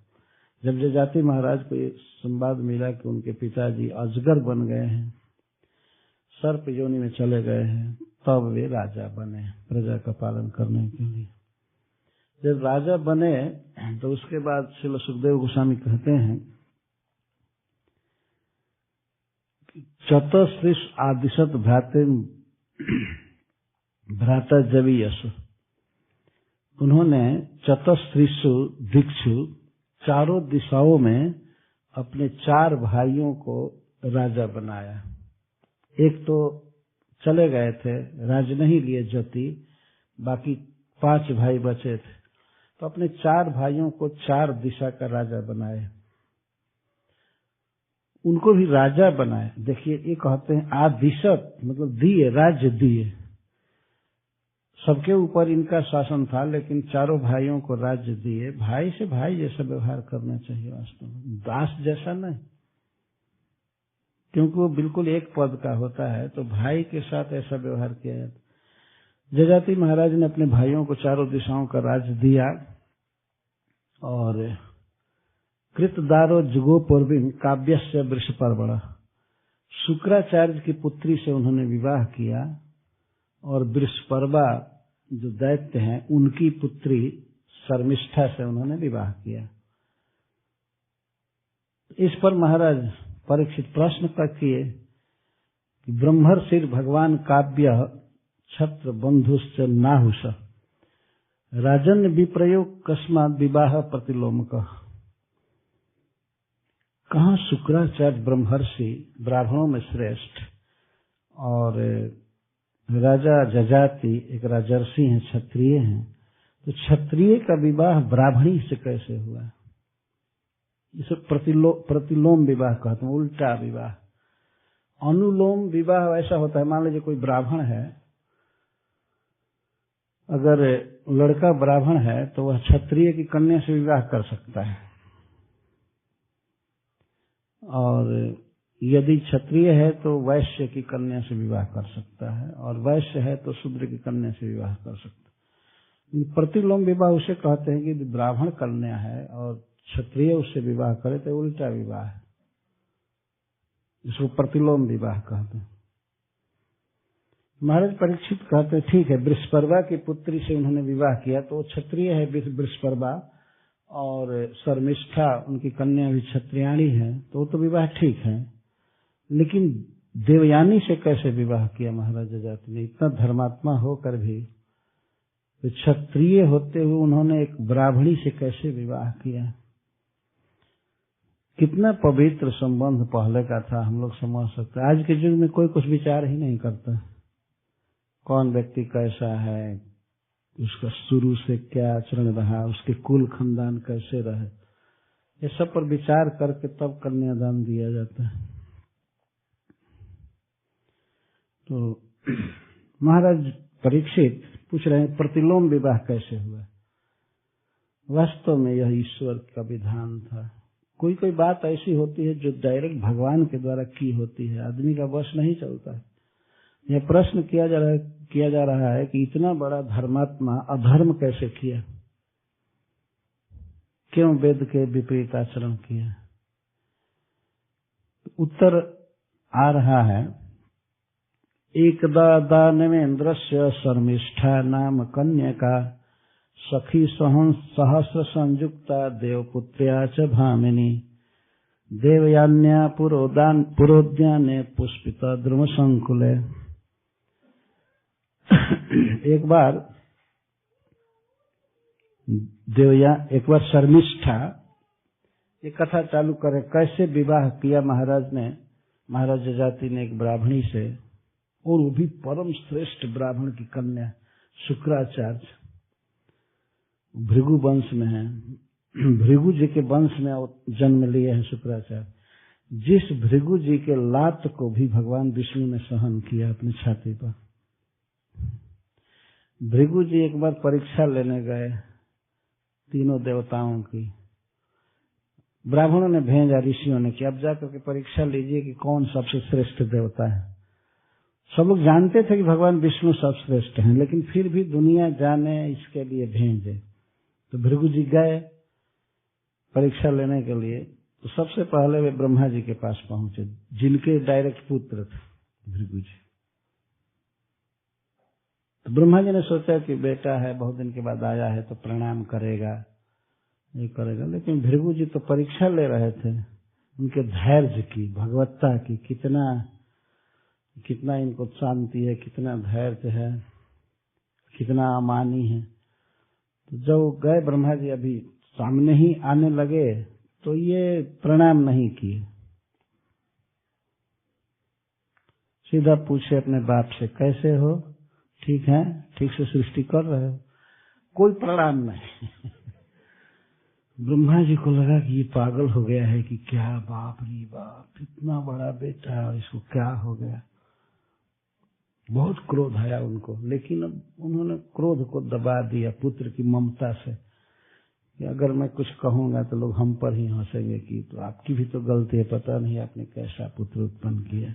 जब जजाति महाराज को ये संवाद मिला कि उनके पिताजी अजगर बन गए हैं, सर्प योनि में चले गए हैं, तब वे राजा बने प्रजा का पालन करने के लिए। जब राजा बने तो उसके बाद श्रील सुखदेव गोस्वामी कहते हैं, चतुश्रीष आदिशत भ्राते भ्राता जवीयसु। उन्होंने चतुश्रीषु दिक्षु, चारों दिशाओं में अपने 4 भाइयों को राजा बनाया। एक तो चले गए थे, राज्य नहीं लिए जति, बाकी 5 भाई बचे थे, तो अपने 4 भाइयों को 4 दिशा का राजा बनाए, उनको भी राजा बनाए। देखिए ये कहते हैं आदिशत, मतलब दिए, राज्य दिए, सबके ऊपर इनका शासन था, लेकिन चारों भाइयों को राज्य दिए। भाई से भाई जैसा व्यवहार करना चाहिए, वास्तव में दास जैसा नहीं। क्योंकि वो बिल्कुल एक पद का होता है, तो भाई के साथ ऐसा व्यवहार किया जाता। जजाति महाराज ने अपने भाइयों को चारों दिशाओं का राज दिया और कृतदारो जुगोपूर्विम काव्यस्य वृषपर्वण, शुक्राचार्य की पुत्री से उन्होंने विवाह किया और वृषपर्वा जो दैत्य हैं उनकी पुत्री शर्मिष्ठा से उन्होंने विवाह किया। इस पर महाराज परीक्षित प्रश्न किए कि ब्रह्मर्षि भगवान काव्य छत्र बंधुश्च नाहुष राजन विप्रयोग कस्मात् विवाह प्रतिलोमक। कहाँ शुक्राचार्य ब्रह्मर्षि ब्राह्मणों में श्रेष्ठ और राजा जजाति एक राजर्षि हैं, क्षत्रिय हैं, तो क्षत्रिय का विवाह ब्राह्मणी से कैसे हुआ? इसे प्रतिलोम विवाह कहते हैं, उल्टा विवाह। अनुलोम विवाह ऐसा होता है, मान लीजिए कोई ब्राह्मण है, अगर लड़का ब्राह्मण है तो वह क्षत्रिय की कन्या से विवाह कर सकता है, और यदि क्षत्रिय है तो वैश्य की कन्या से विवाह कर सकता है, और वैश्य है तो शूद्र की कन्या से विवाह कर सकता है। प्रतिलोम विवाह उसे कहते हैं कि ब्राह्मण कन्या है और क्षत्रिय उससे विवाह करे तो उल्टा विवाह है, इसको प्रतिलोम विवाह कहते हैं। महाराज परीक्षित कहते हैं ठीक है, वृषपर्वा की पुत्री से उन्होंने विवाह किया तो वो क्षत्रिय है वृषपर्वा, और शर्मिष्ठा उनकी कन्या भी क्षत्रियाणी है, तो वो तो विवाह ठीक है। लेकिन देवयानी से कैसे विवाह किया महाराज जजाति ने? इतना धर्मात्मा होकर भी तो क्षत्रिय होते हुए उन्होंने एक ब्राह्मणी से कैसे विवाह किया? कितना पवित्र संबंध पहले का था, हम लोग समझ सकते हैं। आज के युग में कोई कुछ विचार ही नहीं करता, कौन व्यक्ति कैसा है, उसका शुरू से क्या आचरण रहा, उसके कुल खानदान कैसे रहे, ये सब पर विचार करके तब कन्यादान दिया जाता है। तो महाराज परीक्षित पूछ रहे हैं प्रतिलोम विवाह कैसे हुआ? वास्तव में यह ईश्वर का विधान था। कोई कोई बात ऐसी होती है जो डायरेक्ट भगवान के द्वारा की होती है, आदमी का वश नहीं चलता है। यह प्रश्न किया जा रहा है कि इतना बड़ा धर्मात्मा अधर्म कैसे किया, क्यों वेद के विपरीत आचरण किया? उत्तर आ रहा है, एकदा दानवेन्द्रस्य शर्मिष्ठा नाम कन्यका सखी सहस्र संयुक्ता देवपुत्र्या च भामिनी देवयान्या पुरोद्याने पुष्पिता द्रुम संकुले। एक बार शर्मिष्ठा ये कथा चालू करे कैसे विवाह किया महाराज ने, महाराज जजाति ने एक ब्राह्मणी से, और वो भी परम श्रेष्ठ ब्राह्मण की कन्या, शुक्राचार्य, भृगु वंश में है, भृगु जी के वंश में जन्म लिए हैं शुक्राचार्य। जिस भृगु जी के लात को भी भगवान विष्णु ने सहन किया अपनी छाती पर। भृगु जी एक बार परीक्षा लेने गए तीनों देवताओं की, ब्राह्मणों ने भेजा, ऋषियों ने कि अब जाकर के परीक्षा लीजिए कि कौन सबसे श्रेष्ठ देवता है। सब लोग जानते थे कि भगवान विष्णु सर्वश्रेष्ठ हैं, लेकिन फिर भी दुनिया जाने इसके लिए भेजे। तो भृगु जी गए परीक्षा लेने के लिए, तो सबसे पहले वे ब्रह्मा जी के पास पहुंचे, जिनके डायरेक्ट पुत्र थे भृगु जी। तो ब्रह्मा जी ने सोचा कि बेटा है, बहुत दिन के बाद आया है तो प्रणाम करेगा, ये करेगा। लेकिन भृगु जी तो परीक्षा ले रहे थे उनके धैर्य की, भगवत्ता की, कितना इनको शांति है, कितना धैर्य है, कितना अमानी है। तो जब गए ब्रह्मा जी अभी सामने ही आने लगे तो ये प्रणाम नहीं किए, सीधा पूछे अपने बाप से, कैसे हो, ठीक है, ठीक से सृष्टि कर रहे हो? कोई प्रणाम नहीं। ब्रह्मा जी को लगा कि ये पागल हो गया है कि क्या, बाप रे बाप, इतना बड़ा बेटा है, इसको क्या हो गया। बहुत क्रोध आया उनको, लेकिन अब उन्होंने क्रोध को दबा दिया पुत्र की ममता से कि अगर मैं कुछ कहूंगा तो लोग हम पर ही हंसेंगे कि तो आपकी भी तो गलती है, पता नहीं आपने कैसा पुत्र उत्पन्न किया।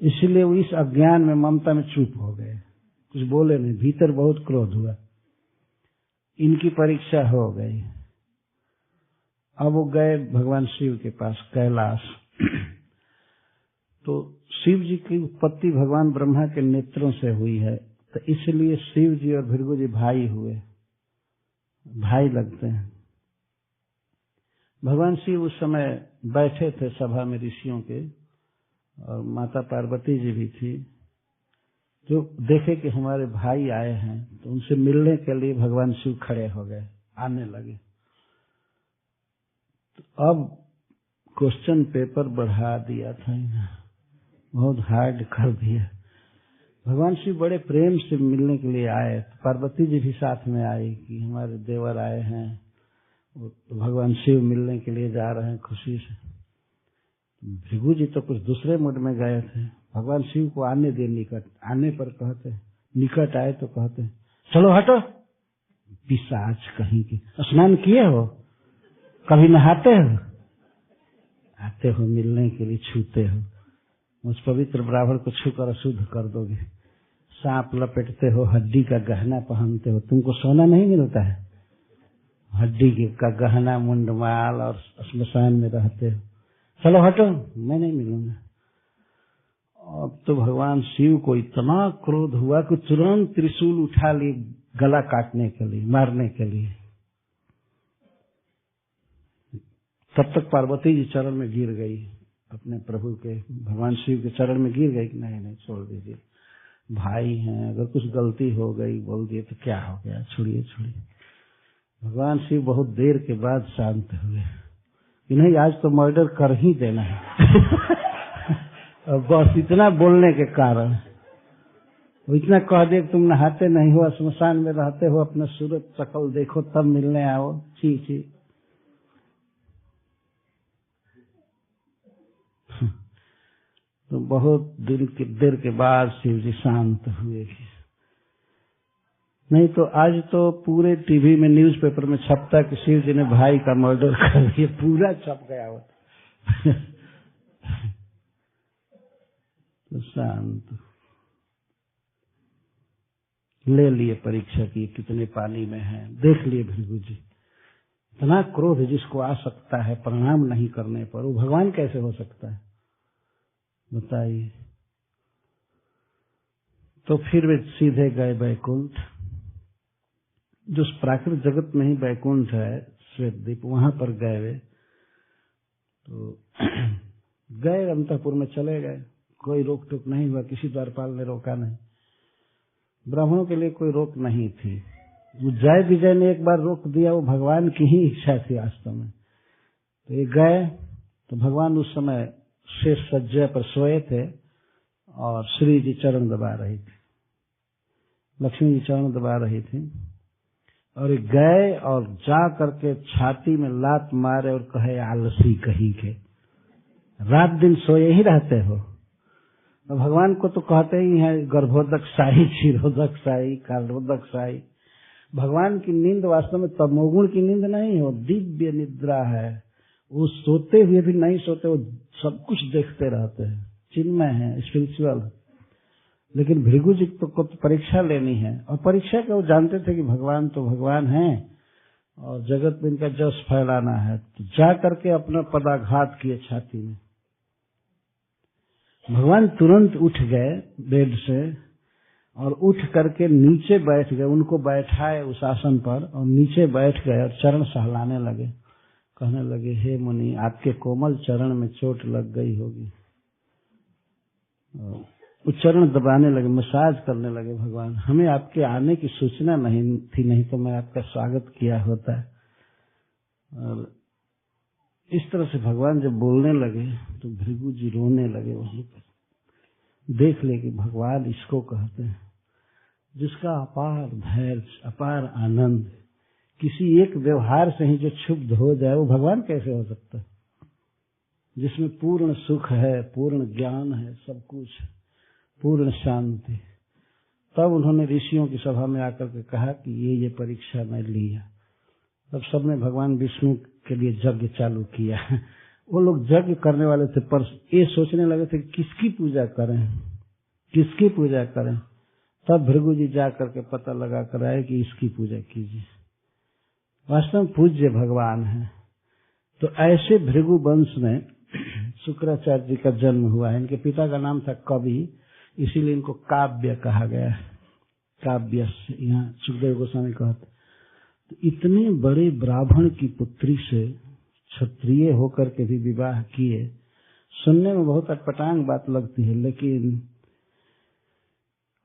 इसलिए वो इस अज्ञान में, ममता में चुप हो गए, कुछ बोले नहीं। भीतर बहुत क्रोध हुआ, इनकी परीक्षा हो गई। अब वो गए भगवान शिव के पास कैलाश। तो शिव जी की उत्पत्ति भगवान ब्रह्मा के नेत्रों से हुई है, तो इसलिए शिव जी और भृगु जी भाई हुए, भाई लगते हैं। भगवान शिव उस समय बैठे थे सभा में ऋषियों के, और माता पार्वती जी भी थी। जो देखे कि हमारे भाई आए हैं तो उनसे मिलने के लिए भगवान शिव खड़े हो गए, आने लगे। तो अब क्वेश्चन पेपर बढ़ा दिया था, बहुत हार्ड कर दिया। भगवान शिव बड़े प्रेम से मिलने के लिए आए, तो पार्वती जी भी साथ में आई कि हमारे देवर आए हैं, तो भगवान शिव मिलने के लिए जा रहे हैं खुशी से। भृगु जी तो कुछ दूसरे मूड में गए थे। भगवान शिव को आने दे निकट, आने पर कहते, निकट आए तो कहते चलो हटो, पिशाच कहीं की, स्नान किए हो, कभी नहाते हो, आते हो मिलने के लिए, छूते हो, उस पवित्र ब्राह्मण को छूकर अशुद्ध कर दोगे। सांप लपेटते हो, हड्डी का गहना पहनते हो, तुमको सोना नहीं मिलता है, हड्डी का गहना, मुंडमाल, और श्मशान में रहते हो, चलो हटो, मैं नहीं मिलूंगा। अब तो भगवान शिव को इतना क्रोध हुआ कि तुरंत त्रिशूल उठा लिए गला काटने के लिए, मारने के लिए। तब तक पार्वती जी चरण में गिर गई, अपने प्रभु के, भगवान शिव के चरण में गिर गई कि नहीं नहीं छोड़ दीजिए, भाई हैं, अगर कुछ गलती हो गई बोल दिए तो क्या हो गया, छोड़िए छोड़िए। भगवान शिव बहुत देर के बाद शांत हुए, नहीं आज तो मर्डर कर ही देना है। और बस इतना बोलने के कारण वो इतना कह दे, तुम नहाते नहीं हो, श्मशान में रहते हो, अपना सूरत शकल देखो तब मिलने आओ, छी छी। तो बहुत दिन की देर के बाद शिव जी शांत हुए। नहीं तो आज तो पूरे टीवी में, न्यूज़पेपर में छपता कि शिव जी ने भाई का मर्डर कर दिया, पूरा छप गया होता। तो शांत ले लिए परीक्षा की, कितने पानी में है, देख लिए भृगु जी। इतना क्रोध जिसको आ सकता है प्रणाम नहीं करने पर, वो भगवान कैसे हो सकता है बताइए। तो फिर वे सीधे गए बैकुंठ, जो प्राकृत जगत में ही बैकुंठ है, श्वेतद्वीप, वहां पर गए वे। तो गए, अंतःपुर में चले गए, कोई रोक टोक नहीं हुआ, किसी द्वारपाल ने रोका नहीं, ब्राह्मणों के लिए कोई रोक नहीं थी। वो जय विजय ने एक बार रोक दिया, वो भगवान की ही इच्छा थी वास्तव में। तो ये गए तो भगवान उस समय शेष सज्जा पर सोए थे और श्री जी चरण दबा रही थी, लक्ष्मी जी चरण दबा रही थी, और गए और जा करके छाती में लात मारे और कहे आलसी कहीं के, रात दिन सोए ही रहते हो। और भगवान को तो कहते ही है गर्भोदक साई, क्षीरोदक साई, कालोदक साई। भगवान की नींद वास्तव में तमोगुण की नींद नहीं है, वो दिव्य निद्रा है। वो सोते हुए भी नहीं सोते, वो सब कुछ देखते रहते हैं, चिन्मय है, स्पिरिचुअल। लेकिन भृगु जी को तो परीक्षा लेनी है, और परीक्षा के वो जानते थे कि भगवान तो भगवान हैं और जगत में इनका जस फैलाना है। तो जा करके अपना पदाघात किए छाती में। भगवान तुरंत उठ गए बेड से और उठ करके नीचे बैठ गए, उनको बैठाए उस आसन पर और नीचे बैठ गए और चरण सहलाने लगे, कहने लगे हे मुनि, आपके कोमल चरण में चोट लग गई होगी। वो चरण दबाने लगे, मसाज करने लगे भगवान। हमें आपके आने की सूचना नहीं थी, नहीं तो मैं आपका स्वागत किया होता। और इस तरह से भगवान जब बोलने लगे तो भृगु जी रोने लगे वहीं पर। देख ले कि भगवान इसको कहते हैं जिसका अपार धैर्य, अपार आनंद, किसी एक व्यवहार से ही जो क्षुब्ध हो जाए, वो भगवान कैसे हो सकता है? जिसमें पूर्ण सुख है, पूर्ण ज्ञान है, सब कुछ, पूर्ण शांति। तब उन्होंने ऋषियों की सभा में आकर के कहा कि ये परीक्षा मैं लिया। तब सबने भगवान विष्णु के लिए यज्ञ चालू किया। वो लोग यज्ञ करने वाले थे, पर ये सोचने लगे थे किसकी पूजा करें, किसकी पूजा करें। तब भृगु जी जा करके पता लगा कर आए कि इसकी पूजा कीजिए, वास्तव में पूज्य भगवान है। तो ऐसे भृगु वंश में शुक्राचार्य जी का जन्म हुआ है। इनके पिता का नाम था कवि, इसीलिए इनको काव्य कहा गया है। काव्य यहाँ सुखदेव गोस्वामी कहते। तो इतने बड़े ब्राह्मण की पुत्री से क्षत्रिय होकर के भी विवाह किए। सुनने में बहुत अटपटांग बात लगती है, लेकिन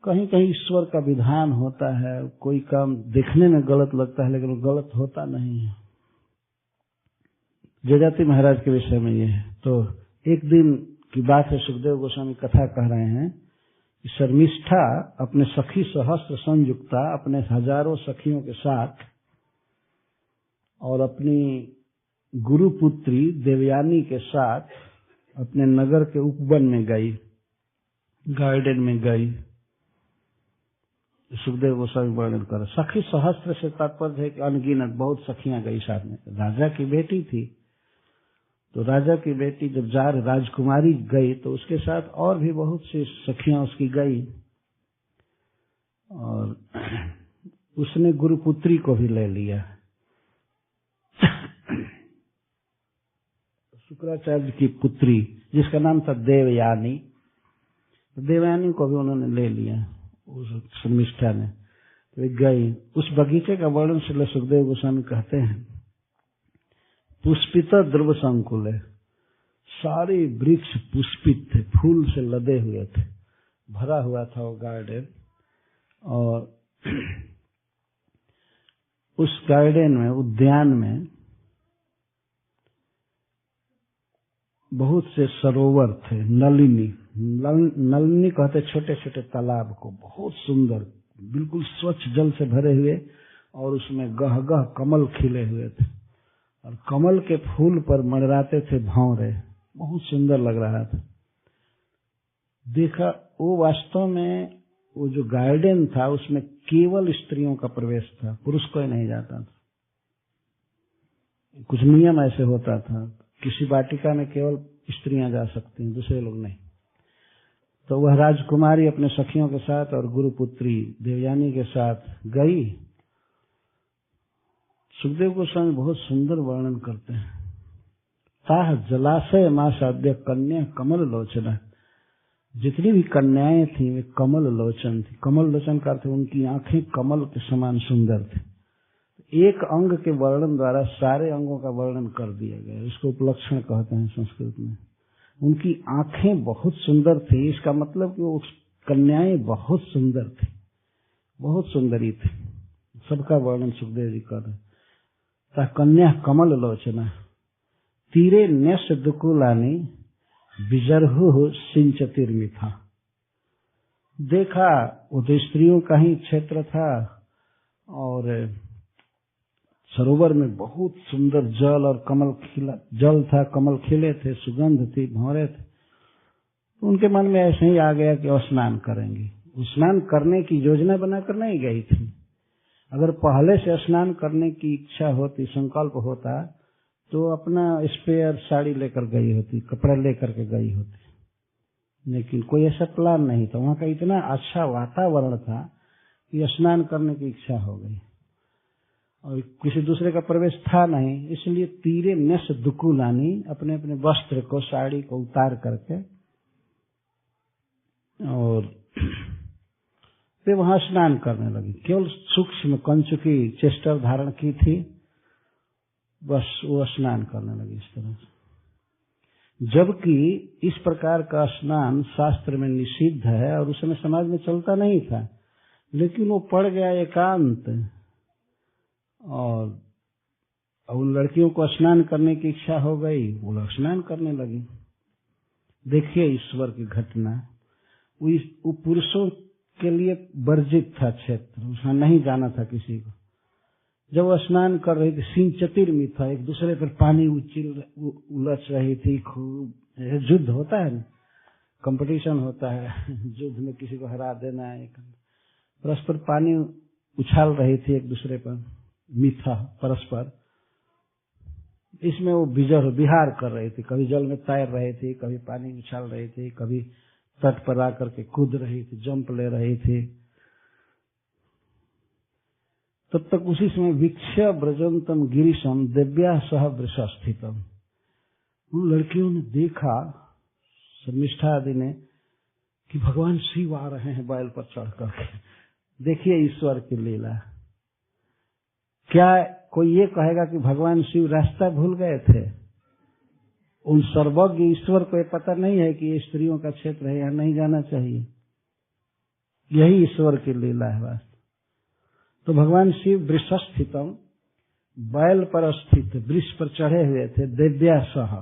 कहीं कहीं ईश्वर का विधान होता है। कोई काम देखने में गलत लगता है, लेकिन वो गलत होता नहीं है। जजाति महाराज के विषय में ये है। तो एक दिन की बात है, सुखदेव गोस्वामी कथा कह रहे हैं कि शर्मिष्ठा अपने सखी सहस्त्र संयुक्ता अपने हजारों सखियों के साथ और अपनी गुरुपुत्री देवयानी के साथ अपने नगर के उपवन में गई, गार्डन में गई। सुखदेव गोस्वामी वर्णन कर, सखी सहस्त्र से तात्पर्य है कि अनगिनत बहुत सखियां गई साथ में। राजा की बेटी थी, तो राजा की बेटी जब राजकुमारी गई तो उसके साथ और भी बहुत सी सखियां उसकी गई, और उसने गुरुपुत्री को भी ले लिया। शुक्राचार्य की पुत्री जिसका नाम था देवयानी, देवयानी को भी उन्होंने ले लिया उस शर्मिष्ठा ने। तो गई उस बगीचे का वर्णन श्री सुखदेव गोस्वामी कहते हैं, पुष्पित ध्रुव संकुल है, सारे वृक्ष पुष्पित थे, फूल से लदे हुए थे, भरा हुआ था वो गार्डन। और उस गार्डन में, उद्यान में बहुत से सरोवर थे। नलिनी कहते छोटे छोटे तालाब को, बहुत सुंदर, बिल्कुल स्वच्छ जल से भरे हुए, और उसमें गह गह कमल खिले हुए थे, और कमल के फूल पर मंडराते थे भंवरे, बहुत सुंदर लग रहा था। देखा वो वास्तव में वो जो गार्डन था उसमें केवल स्त्रियों का प्रवेश था, पुरुष कोई नहीं जाता था। कुछ नियम ऐसे होता था, किसी वाटिका में केवल स्त्रियां जा सकती हैं, दूसरे लोग नहीं। तो वह राजकुमारी अपने सखियों के साथ और गुरुपुत्री देवयानी के साथ गई। सुखदेव गोस्वामी बहुत सुंदर वर्णन करते हैं, ताह जलाशय मां साध्य कन्या कमल लोचना। जितनी भी कन्याएं थी वे कमल लोचन थी। कमल लोचन का अर्थ उनकी आंखें कमल के समान सुंदर थी। एक अंग के वर्णन द्वारा सारे अंगों का वर्णन कर दिया गया, इसको उपलक्षण कहते हैं संस्कृत में। उनकी आंखें बहुत सुंदर थी, इसका मतलब कि वो कन्याएं बहुत सुंदर थी, बहुत सुंदरी थी। सबका वर्णन सुखदेव जी कर रहे। कन्या कमल लोचना तीरे नेश दुकुलानी विजरहु सिंचतिर्मिथा। देखा वो तो स्त्रियों का ही क्षेत्र था, और सरोवर में बहुत सुंदर जल और कमल खिला, जल था, कमल खिले थे, सुगंध थी, भंवरे थे। तो उनके मन में ऐसे ही आ गया कि स्नान करेंगे। स्नान करने की योजना बनाकर नहीं गई थी। अगर पहले से स्नान करने की इच्छा होती, संकल्प होता, तो अपना स्पेयर साड़ी लेकर गई होती, कपड़ा लेकर के गई होती। लेकिन कोई ऐसा प्लान नहीं था। वहां का इतना अच्छा वातावरण था कि स्नान करने की इच्छा हो गई, और किसी दूसरे का प्रवेश था नहीं, इसलिए तीरे नस दुकुलानी अपने अपने वस्त्र को, साड़ी को उतार करके और वे वहां स्नान करने लगी। केवल सूक्ष्म कंचुकी चेस्टर धारण की थी, बस वो स्नान करने लगी इस तरह से। जबकि इस प्रकार का स्नान शास्त्र में निषिद्ध है और उस समय समाज में चलता नहीं था, लेकिन वो पड़ गया एकांत, और उन लड़कियों को स्नान करने की इच्छा हो गई, वो लोग स्नान करने लगी। देखिए ईश्वर की घटना। वो पुरुषों के लिए वर्जित था क्षेत्र, उसमें नहीं जाना था किसी को। जब वो स्नान कर रही थी, सिंचतिर्मिथा, एक दूसरे पर पानी उलझ रही थी खूब। युद्ध होता है ना, कंपटीशन होता है, युद्ध में किसी को हरा देना है, परस्पर पानी उछाल रही थी एक दूसरे पर। मिथा परस्पर, इसमें वो विहार कर रहे थे, कभी जल में तैर रहे थे, कभी पानी में उछाल रहे थे, कभी तट पर आकर के कूद रहे थे, जंप ले रहे थे। तब तक उसी समय वीक्ष्य ब्रजंतम गिरीशम दिव्या सह वृषस्थितम, उन लड़कियों ने देखा, शर्मिष्ठा आदि ने, कि भगवान शिव आ रहे हैं बैल पर चढ़ करके। देखिए ईश्वर की लीला। क्या कोई ये कहेगा कि भगवान शिव रास्ता भूल गए थे? उन सर्वज्ञ ईश्वर को ये पता नहीं है कि ये स्त्रियों का क्षेत्र है, यहाँ नहीं जाना चाहिए। यही ईश्वर की लीला है वास्तव। तो भगवान शिव वृषस्थितम, बैल पर स्थित, वृक्ष पर चढ़े हुए थे, देव्या सह,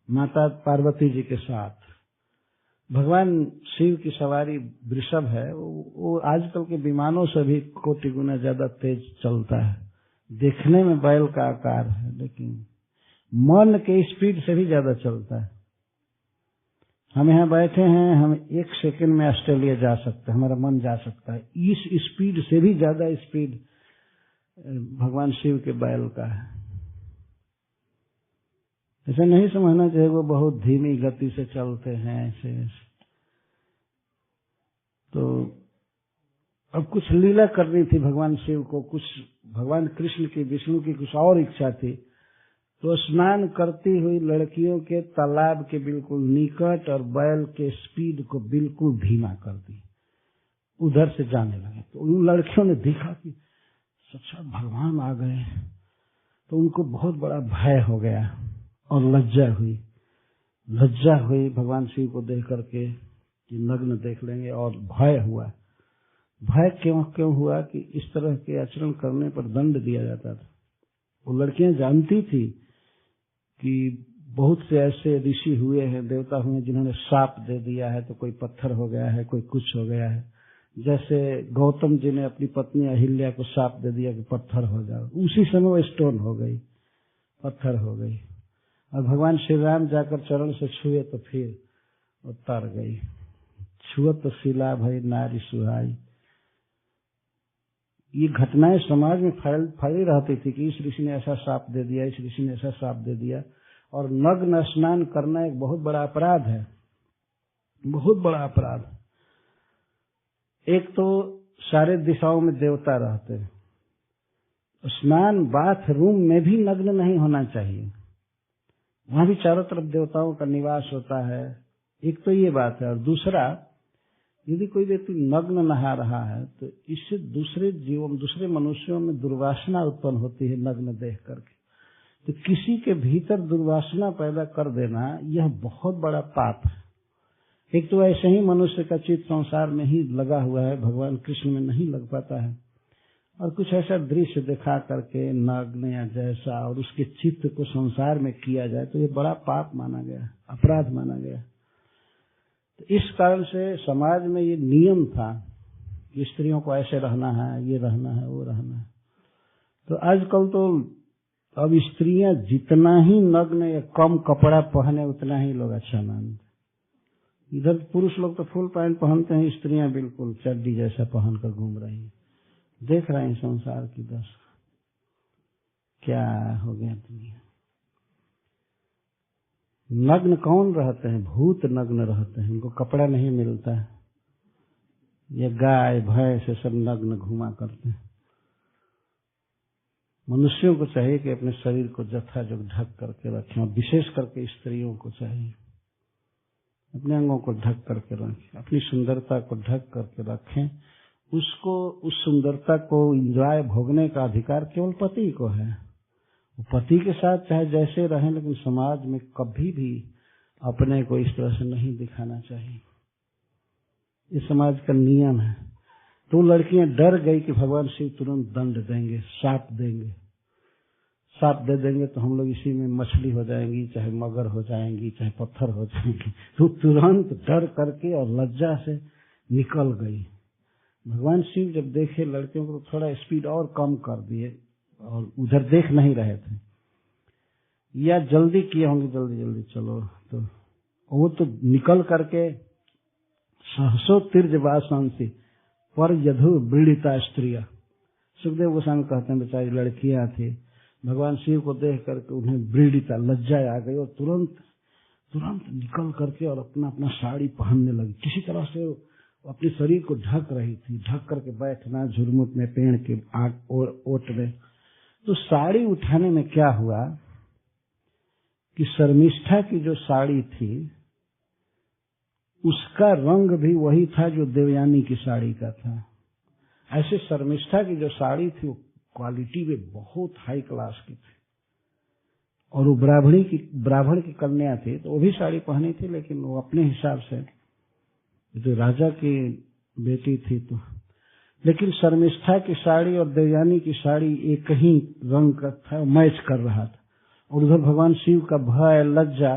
माता पार्वती जी के साथ। भगवान शिव की सवारी वृषभ है, वो आजकल के विमानों से भी कोटि गुना ज्यादा तेज चलता है। देखने में बैल का आकार है, लेकिन मन के स्पीड से भी ज्यादा चलता है। हम यहाँ बैठे हैं, हम 1 सेकंड में ऑस्ट्रेलिया जा सकते हैं, हमारा मन जा सकता है। इस स्पीड से भी ज्यादा स्पीड भगवान शिव के बैल का है। ऐसा नहीं समझना चाहिए वो बहुत धीमी गति से चलते हैं ऐसे। तो अब कुछ लीला करनी थी भगवान शिव को, कुछ भगवान कृष्ण की, विष्णु की कुछ और इच्छा थी। तो स्नान करती हुई लड़कियों के तालाब के बिल्कुल निकट और बैल के स्पीड को बिल्कुल धीमा कर दी, उधर से जाने लगे। तो उन लड़कियों ने देखा कि साक्षात भगवान आ गए, तो उनको बहुत बड़ा भय हो गया और लज्जा हुई भगवान शिव को देख करके कि नग्न देख लेंगे, और भय हुआ। भय क्यों हुआ कि इस तरह के आचरण करने पर दंड दिया जाता था। वो लड़कियां जानती थी कि बहुत से ऐसे ऋषि हुए हैं, देवता हुए, जिन्होंने शाप दे दिया है, तो कोई पत्थर हो गया है, कोई कुछ हो गया है। जैसे गौतम जी ने अपनी पत्नी अहिल्या को शाप दे दिया कि पत्थर हो जाओ, उसी समय वो स्टोन हो गई, पत्थर हो गई। और भगवान श्री राम जाकर चरण से छुए तो फिर वो तर गई। छुअत शिला भई नारी सुहाई। ये घटनाएं समाज में फैली रहती थी कि इस ऋषि ने ऐसा शाप दे दिया, इस ऋषि ने ऐसा शाप दे दिया। और नग्न स्नान करना एक बहुत बड़ा अपराध है, बहुत बड़ा अपराध। एक तो सारे दिशाओं में देवता रहते हैं, स्नान बाथरूम में भी नग्न नहीं होना चाहिए, वहां भी चारों तरफ देवताओं का निवास होता है। एक तो ये बात है। और दूसरा, यदि कोई व्यक्ति नग्न नहा रहा है तो इससे दूसरे मनुष्यों में दुर्वासना उत्पन्न होती है नग्न देख करके। तो किसी के भीतर दुर्वासना पैदा कर देना यह बहुत बड़ा पाप है। एक तो ऐसे ही मनुष्य का चित्त संसार में ही लगा हुआ है, भगवान कृष्ण में नहीं लग पाता है। और कुछ ऐसा दृश्य दिखा करके नग्न या जैसा, और उसके चित्त को संसार में किया जाए तो ये बड़ा पाप माना गया, अपराध माना गया। तो इस कारण से समाज में ये नियम था कि स्त्रियों को ऐसे रहना है, ये रहना है, वो रहना है। तो आजकल तो अब स्त्रियां जितना ही नग्न या कम कपड़ा पहने उतना ही लोग अच्छा मानते। इधर पुरुष लोग तो फुल पैंट पहनते हैं, स्त्रियां बिल्कुल चड्डी जैसा पहनकर घूम रही हैं। देख रहे हैं संसार की दशा क्या हो गया दुनिया। नग्न कौन रहते हैं? भूत नग्न रहते हैं, उनको कपड़ा नहीं मिलता है। ये गाय भैंस से सब नग्न घुमा करते हैं। मनुष्यों को चाहिए कि अपने शरीर को जथाजोग ढक करके रखें, और विशेष करके स्त्रियों को चाहिए अपने अंगों को ढक करके रखें, अपनी सुंदरता को ढक करके रखें। उसको, उस सुंदरता को एंजॉय, भोगने का अधिकार केवल पति को है। वो पति के साथ चाहे जैसे रहें, लेकिन समाज में कभी भी अपने को इस तरह से नहीं दिखाना चाहिए। ये समाज का नियम है। तो लड़कियां डर गई कि भगवान शिव तुरंत दंड देंगे, शाप देंगे। शाप दे देंगे तो हम लोग इसी में मछली हो जाएंगी, चाहे मगर हो जाएंगी, चाहे पत्थर हो जाएंगी। तो तुरंत डर करके और लज्जा से निकल गई। भगवान शिव जब देखे लड़कियों को तो थोड़ा स्पीड और कम कर दिए, और उधर देख नहीं रहे थे, या जल्दी किए होंगे, जल्दी चलो। तो वो तो निकल करके सहसो तीर्ज वासांसी पर यधु वृणिता स्त्रिया, सुखदेव गोस्वामी कहते हैं बेचारी लड़कियां थी, भगवान शिव को देख करके उन्हें वृद्धता लज्जा आ गई और तुरंत निकल करके और अपना अपना साड़ी पहनने लगी। किसी तरह से अपने शरीर को ढक रही थी, ढक करके बैठना झुरमुट में, पेड़ के ओट में। तो साड़ी उठाने में क्या हुआ कि शर्मिष्ठा की जो साड़ी थी उसका रंग भी वही था जो देवयानी की साड़ी का था। ऐसे शर्मिष्ठा की जो साड़ी थी वो क्वालिटी में बहुत हाई क्लास की थी, और वो ब्राह्मण की कन्या थी, तो वो भी साड़ी पहनी थी, लेकिन वो अपने हिसाब से, जो राजा की बेटी थी तो। लेकिन शर्मिष्ठा की साड़ी और देवयानी की साड़ी एक ही रंग का था, मैच कर रहा था। और उधर भगवान शिव का भय, लज्जा,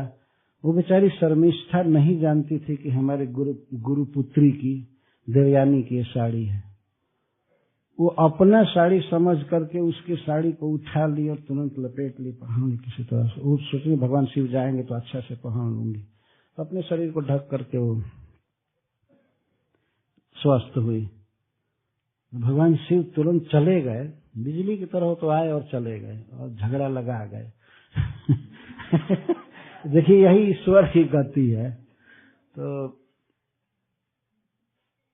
वो बेचारी शर्मिष्ठा नहीं जानती थी कि हमारे गुरुपुत्री की देवयानी की ये साड़ी है। वो अपना साड़ी समझ करके उसकी साड़ी को उठा ली और तुरंत लपेट ली, पहन ली किसी तरह से। वो सोची भगवान शिव जाएंगे तो अच्छा से पहन लूंगी, तो अपने शरीर को ढक करके वो स्वस्थ हुई। भगवान शिव तुरंत चले गए, बिजली की तरह तो आए और चले गए और झगड़ा लगा गए। देखिए यही ईश्वर की गति है। तो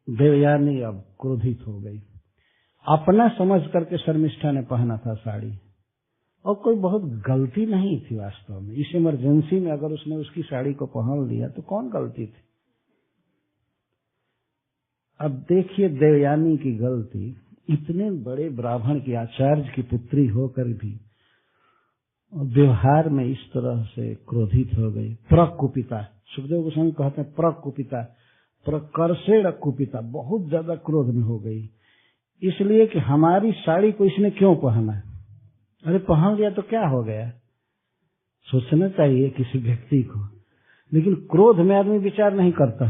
देवयानी अब क्रोधित हो गई, अपना समझ करके शर्मिष्ठा ने पहना था साड़ी, और कोई बहुत गलती नहीं थी वास्तव में। इस इमरजेंसी में अगर उसने उसकी साड़ी को पहन लिया तो कौन गलती थी। अब देखिए देवयानी की गलती, इतने बड़े ब्राह्मण की, आचार्य की पुत्री होकर भी व्यवहार में इस तरह से क्रोधित हो गई। प्रकुपिता, सुखदेव गोस्वामी कहते हैं प्रकुपिता, प्रकर्षेण कुपिता, बहुत ज्यादा क्रोध में हो गई। इसलिए कि हमारी साड़ी को इसने क्यों पहना, अरे पहन लिया तो क्या हो गया, सोचना चाहिए किसी व्यक्ति को। लेकिन क्रोध में आदमी विचार नहीं करता।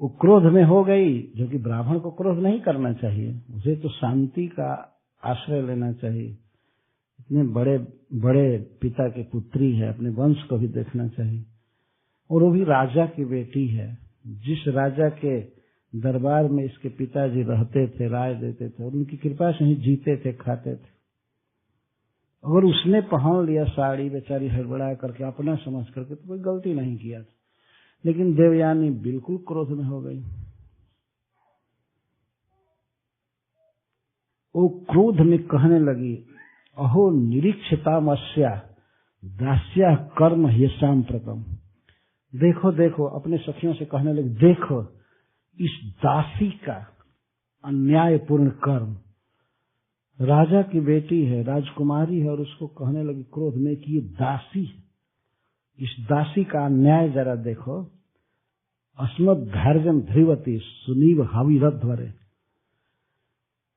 वो क्रोध में हो गई, जो कि ब्राह्मण को क्रोध नहीं करना चाहिए, उसे तो शांति का आश्रय लेना चाहिए। इतने बड़े बड़े पिता की पुत्री है, अपने वंश को भी देखना चाहिए। और वो भी राजा की बेटी है, जिस राजा के दरबार में इसके पिताजी रहते थे, राय देते थे, और उनकी कृपा से ही जीते थे, खाते थे। अगर उसने पहन लिया साड़ी बेचारी हड़बड़ा करके, अपना समझ करके, तो कोई गलती नहीं किया था। लेकिन देवयानी बिल्कुल क्रोध में हो गई। वो क्रोध में कहने लगी, अहो निरीक्षतामस्या दास्या कर्म ह्यसाम प्रतम। देखो देखो, अपने सखियों से कहने लगी, देखो इस दासी का अन्यायपूर्ण कर्म। राजा की बेटी है, राजकुमारी है, और उसको कहने लगी क्रोध में कि ये दासी है। इस दासी का अन्याय जरा देखो। अस्मत् धैर्यम ध्रुवती सुनीव हविरध्वरे।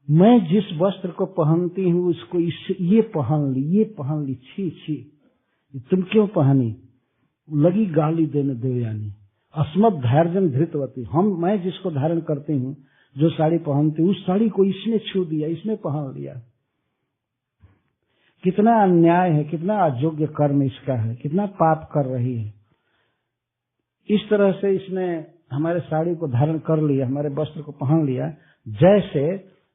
मैं जिस वस्त्र को पहनती हूँ उसको ये पहन ली, छी छी, तुम क्यों पहनी। लगी गाली देने देवयानी। अस्मत् धैर्यम धृतवती, मैं जिसको धारण करती हूँ, जो साड़ी पहनती हूँ, उस साड़ी को इसने छू दिया, इसने पहन लिया। कितना अन्याय है, कितना अयोग्य कर्म इसका है, कितना पाप कर रही है। इस तरह से इसने हमारे साड़ी को धारण कर लिया, हमारे वस्त्र को पहन लिया, जैसे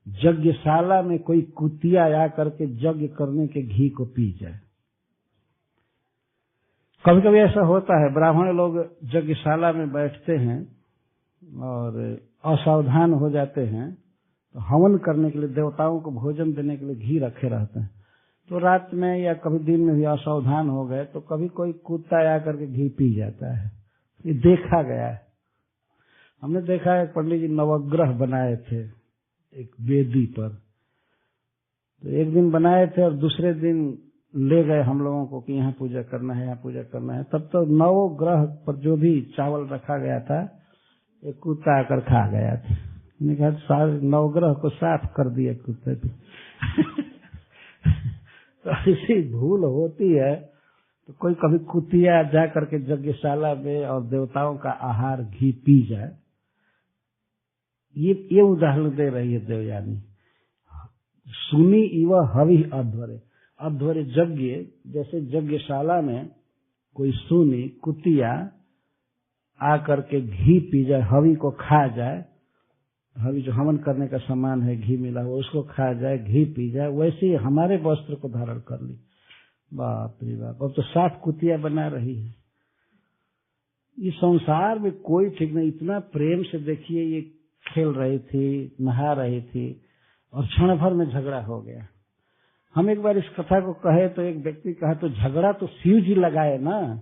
यज्ञशाला में कोई कुतिया आ करके यज्ञ करने के घी को पी जाए। कभी कभी ऐसा होता है, ब्राह्मण लोग यज्ञशाला में बैठते हैं और असावधान हो जाते हैं, तो हवन करने के लिए, देवताओं को भोजन देने के लिए घी रखे रहते हैं। तो रात में या कभी दिन में भी असावधान हो गए तो कभी कोई कुत्ता आकर के घी पी जाता है। ये देखा गया है, हमने देखा है। पंडित जी नवग्रह बनाए थे एक वेदी पर, तो एक दिन बनाए थे और दूसरे दिन ले गए हम लोगों को कि यहाँ पूजा करना है, यहाँ पूजा करना है। तब तो नवग्रह पर जो भी चावल रखा गया था, एक कुत्ता आकर खा गया था। मैंने कहा सारे नवग्रह को साफ कर दिया कुत्ते पे। तो ऐसी भूल होती है। तो कोई कभी कुतिया जा करके यज्ञशाला में और देवताओं का आहार घी पी जाए, ये उदाहरण दे रही है देवयानी। सुनी इव हवि अध्वरे, अध्वरे यज्ञ, जैसे यज्ञशाला में कोई सुनी कुतिया आकर के घी पी जाए, हवि को खा जाए, अभी जो हवन करने का सामान है घी मिला हुआ उसको खा जाए, घी पी जाए, वैसे ही हमारे वस्त्र को धारण कर ली। बाप रे बाप, अब तो 60 कुतिया बना रही है। इस संसार में कोई ठीक नहीं। इतना प्रेम से देखिए, ये खेल रही थी, नहा रही थी और क्षण भर में झगड़ा हो गया। हम एक बार इस कथा को कहे तो एक व्यक्ति कहा, तो झगड़ा तो शिव जी लगाए ना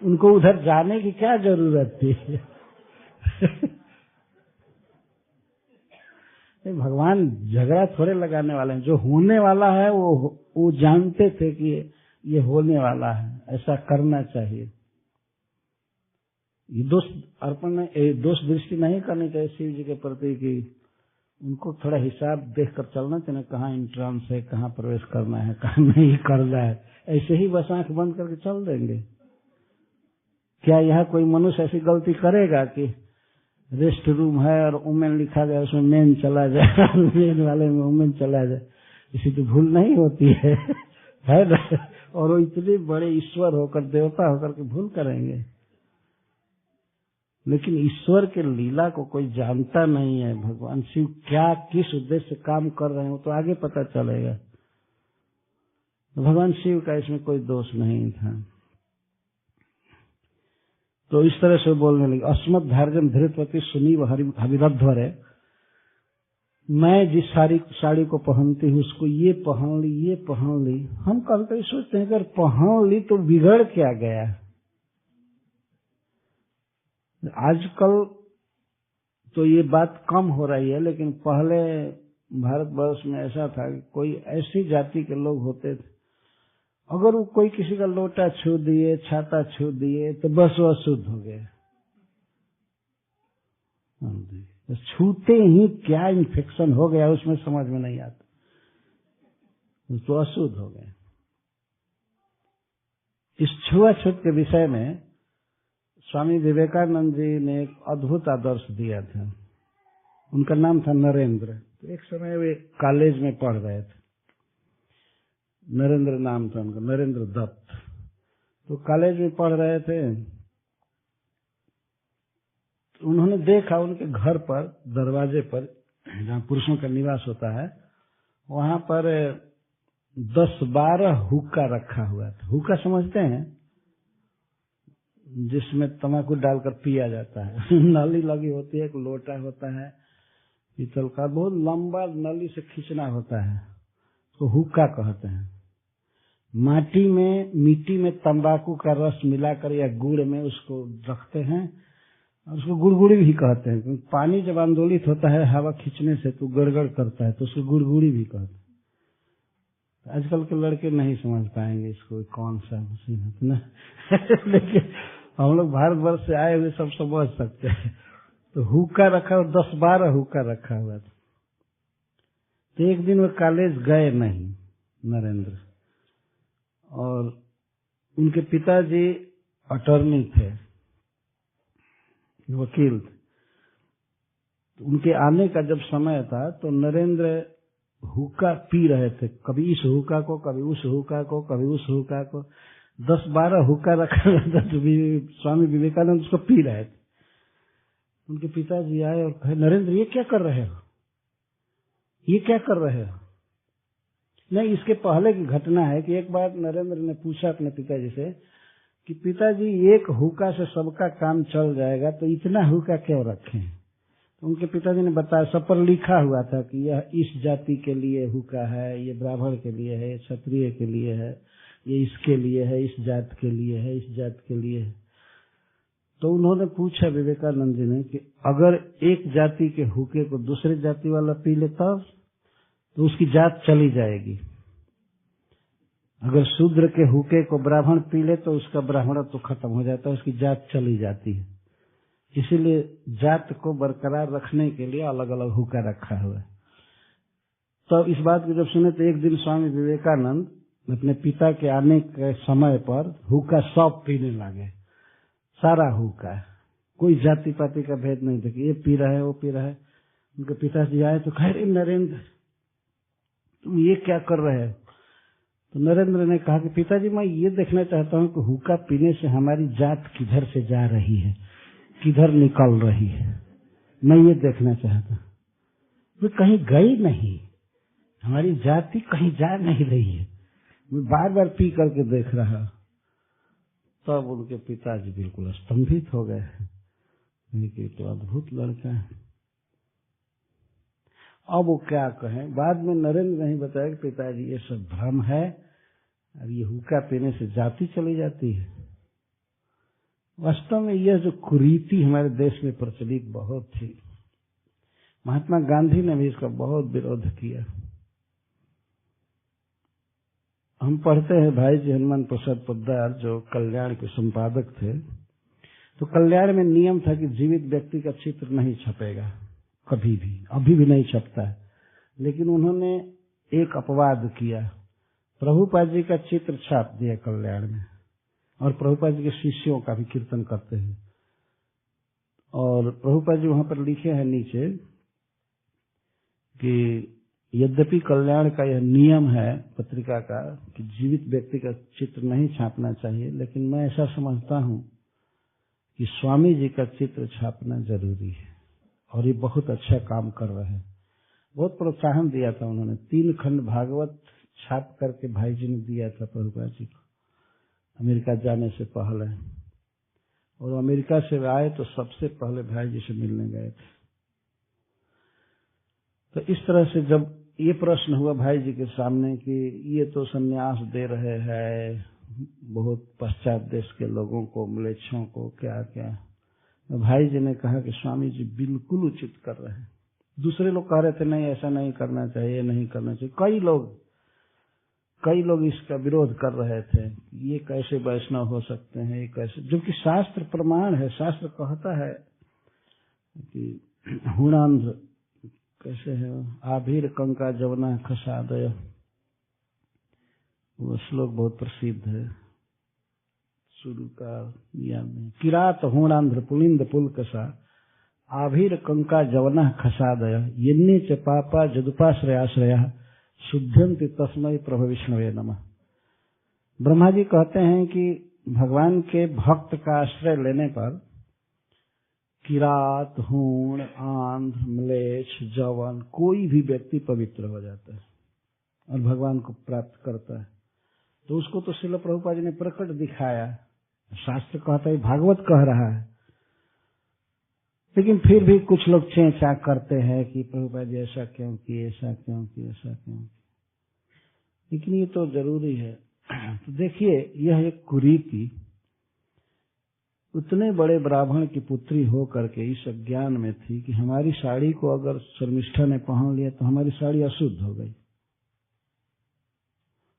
उनको उधर जाने की क्या जरूरत थी भगवान झगड़ा थोड़े लगाने वाले हैं। जो होने वाला है वो जानते थे कि ये होने वाला है, ऐसा करना चाहिए। ये दोष अर्पण, दोष दृष्टि नहीं करनी चाहिए शिव जी के प्रति कि उनको थोड़ा हिसाब देखकर चलना चाहिए, कहाँ एंट्रेंस है, कहाँ प्रवेश करना है, कहाँ नहीं करना है। ऐसे ही बस आंख बंद करके चल देंगे। क्या यहाँ कोई मनुष्य ऐसी गलती करेगा कि रेस्ट रूम है और वुमेन लिखा गया, उसमें मेन चला जाए मेन वाले में वुमेन चला जाए? इसी तो भूल नहीं होती है ना? और वो इतने बड़े ईश्वर होकर, देवता होकर के भूल करेंगे। लेकिन ईश्वर के लीला को कोई जानता नहीं है। भगवान शिव क्या किस उद्देश्य से काम कर रहे हैं वो तो आगे पता चलेगा। भगवान शिव का इसमें कोई दोष नहीं था। तो इस तरह से बोलने लगे, अस्मत् धार्जम धृतवती सुनीव हविरध्वरे, मैं जिस साड़ी को पहनती हूँ उसको ये पहन ली, ये पहन ली। हम कभी कभी सोचते हैं अगर पहन ली तो बिगड़ क्या गया। आजकल तो ये बात कम हो रही है, लेकिन पहले भारतवर्ष में ऐसा था कि कोई ऐसी जाति के लोग होते थे, अगर वो कोई किसी का लोटा छू दिए, छाता छू दिए तो बस वो अशुद्ध हो गए। तो छूते ही क्या इन्फेक्शन हो गया उसमें समझ में नहीं आता, तो अशुद्ध हो गए। इस छुआछूत के विषय में स्वामी विवेकानंद जी ने एक अद्भुत आदर्श दिया था। उनका नाम था नरेंद्र। तो एक समय वे कॉलेज में पढ़ रहे थे, नरेंद्र नाम था उनका, नरेंद्र दत्त। तो कॉलेज में पढ़ रहे थे, तो उन्होंने देखा उनके घर पर दरवाजे पर, जहाँ पुरुषों का निवास होता है, वहां पर 10-12 हुक्का रखा हुआ था। हुक्का समझते हैं? जिसमें तंबाकू डालकर पिया जाता है नली लगी होती है, एक लोटा होता है पीतल का, बहुत लंबा नली से खींचना होता है, तो हुक्का कहते हैं। मिट्टी में तंबाकू का रस मिलाकर या गुड़ में उसको रखते हैं, और उसको गुड़गुड़ी भी कहते हैं, क्योंकि पानी जब आंदोलित होता है हवा खींचने से तो गड़गड़ करता है, तो उसको गुड़गुड़ी भी कहते हैं। आजकल के लड़के नहीं समझ पाएंगे इसको कौन सा मशीन है ना लेकिन हम लोग भारतवर्ष से आए हुए सब समझ सकते हैं। तो हुक्का रखा, 10-12 हुक्का रखा हुआ था। तो एक दिन वो कॉलेज गए नहीं नरेंद्र, और उनके पिताजी अटॉर्नी थे, वकील थे। तो उनके आने का जब समय था तो नरेंद्र हुक्का पी रहे थे, कभी इस हुक्का को, कभी उस हुक्का को, कभी उस हुक्का को। 10-12 हुक्का रखा था, तो स्वामी विवेकानंद उसको पी रहे थे। उनके पिताजी आए और कहे, नरेंद्र ये क्या कर रहे हो, ये क्या कर रहे हो? नहीं, इसके पहले की घटना है कि एक बार नरेंद्र ने पूछा अपने पिताजी से कि पिताजी एक हुक्का से सबका काम चल जाएगा, तो इतना हुक्का क्यों रखें? तो उनके पिताजी ने बताया, सब पर लिखा हुआ था कि यह इस जाति के लिए हुक्का है, ये ब्राह्मण के लिए है, ये क्षत्रिय के लिए है, ये इसके लिए है, इस जात के लिए है, इस जात के लिए है। तो उन्होंने पूछा विवेकानंद जी ने कि अगर एक जाति के हुक्के को दूसरे जाति वाला पी ले तब, तो उसकी जात चली जाएगी। अगर शूद्र के हुक्के को ब्राह्मण पी ले तो उसका ब्राह्मणत्व तो खत्म हो जाता है, उसकी जात चली जाती है। इसीलिए जात को बरकरार रखने के लिए अलग अलग हुक्का रखा हुआ है। तो इस बात को जब सुने तो एक दिन स्वामी विवेकानंद अपने पिता के आने के समय पर हुक्का सब पीने लगे, सारा हुक्का, कोई जाति पाति का भेद नहीं था कि ये पी रहा है वो पी रहा है। उनके पिताजी आए तो कह रहे, नरेंद्र तुम ये क्या कर रहे हो? तो नरेंद्र ने कहा कि पिताजी मैं ये देखना चाहता हूँ कि हुक्का पीने से हमारी जात किधर से जा रही है, किधर निकल रही है। मैं ये देखना चाहता। वे कहीं गई नहीं, हमारी जाति कहीं जा नहीं रही है, मैं बार बार पी करके देख रहा। तब उनके पिताजी बिल्कुल स्तंभित हो गए, ये तो अद्भुत लड़का है। अब वो क्या कहें। बाद में नरेंद्र ने बताया कि पिताजी ये सब भ्रम है, और ये हुक्का पीने से जाति चली जाती है। वास्तव में यह जो कुरीति हमारे देश में प्रचलित बहुत थी, महात्मा गांधी ने भी इसका बहुत विरोध किया। हम पढ़ते हैं भाई जी हनुमान प्रसाद पोद्दार जो कल्याण के संपादक थे, तो कल्याण में नियम था कि जीवित व्यक्ति का चित्र नहीं छपेगा कभी भी, अभी भी नहीं छपता है। लेकिन उन्होंने एक अपवाद किया, प्रभुपाद जी का चित्र छाप दिया कल्याण में, और प्रभुपाद जी के शिष्यों का भी कीर्तन करते हैं। और प्रभुपाद जी वहां पर लिखे हैं नीचे कि यद्यपि कल्याण का यह नियम है पत्रिका का कि जीवित व्यक्ति का चित्र नहीं छापना चाहिए, लेकिन मैं ऐसा समझता हूं कि स्वामी जी का चित्र छापना जरूरी है, और ये बहुत अच्छा काम कर रहे हैं। बहुत प्रोत्साहन दिया था उन्होंने। 3 खंड भागवत छाप करके भाई जी ने दिया था प्रभुपाद जी को अमेरिका जाने से पहले, और अमेरिका से आए तो सबसे पहले भाई जी से मिलने गए थे। तो इस तरह से जब ये प्रश्न हुआ भाई जी के सामने कि ये तो संन्यास दे रहे हैं बहुत पश्चात देश के लोगों को, म्लेच्छों को, क्या क्या, तो भाई जी ने कहा कि स्वामी जी बिल्कुल उचित कर रहे हैं। दूसरे लोग कह रहे थे नहीं ऐसा नहीं करना चाहिए, नहीं करना चाहिए। कई लोग इसका विरोध कर रहे थे, ये कैसे वैष्णव हो सकते हैं, ये कैसे, जबकि शास्त्र प्रमाण है। शास्त्र कहता है कि हुणांध्र कैसे है, आभीर कंका जवना खसादय, वो श्लोक बहुत प्रसिद्ध है। शुरू का याद नहीं, किरात हुणांध्र पुलिंद पुलकसा आभीर कंका जवना खसादय यन्ने च पापा जदुपाश्रयाश्रया शुद्धंति तस्मै प्रभु विष्णवे नमः। ब्रह्मा जी कहते हैं कि भगवान के भक्त का आश्रय लेने पर किरात, हूण, आंध्र, म्लेच्छ, जवन कोई भी व्यक्ति पवित्र हो जाता है और भगवान को प्राप्त करता है। तो उसको तो श्रील प्रभुपाद जी ने प्रकट दिखाया। शास्त्र कहता है, भागवत कह रहा है, लेकिन फिर भी कुछ लोग चेंचा करते हैं कि प्रभुपाद जी ऐसा क्यों किए, ऐसा क्यों किए, ऐसा क्यों किए। लेकिन ये तो जरूरी है। तो देखिए, यह एक कुरीति उतने बड़े ब्राह्मण की पुत्री हो करके इस अज्ञान में थी कि हमारी साड़ी को अगर शर्मिष्ठा ने पहन लिया तो हमारी साड़ी अशुद्ध हो गई,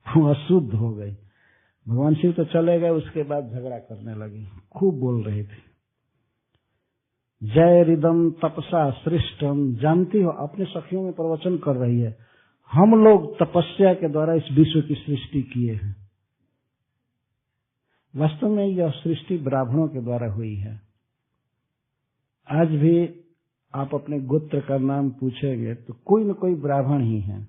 वो अशुद्ध हो गई। भगवान शिव तो चले गए, उसके बाद झगड़ा करने लगी, खूब बोल रही थी, जय रिदम तपसा सृष्टम। जानती हो, अपने सखियों में प्रवचन कर रही है, हम लोग तपस्या के द्वारा इस विश्व की सृष्टि किए हैं। वास्तव में यह सृष्टि ब्राह्मणों के द्वारा हुई है। आज भी आप अपने गोत्र का नाम पूछेंगे तो कोई न कोई ब्राह्मण ही है।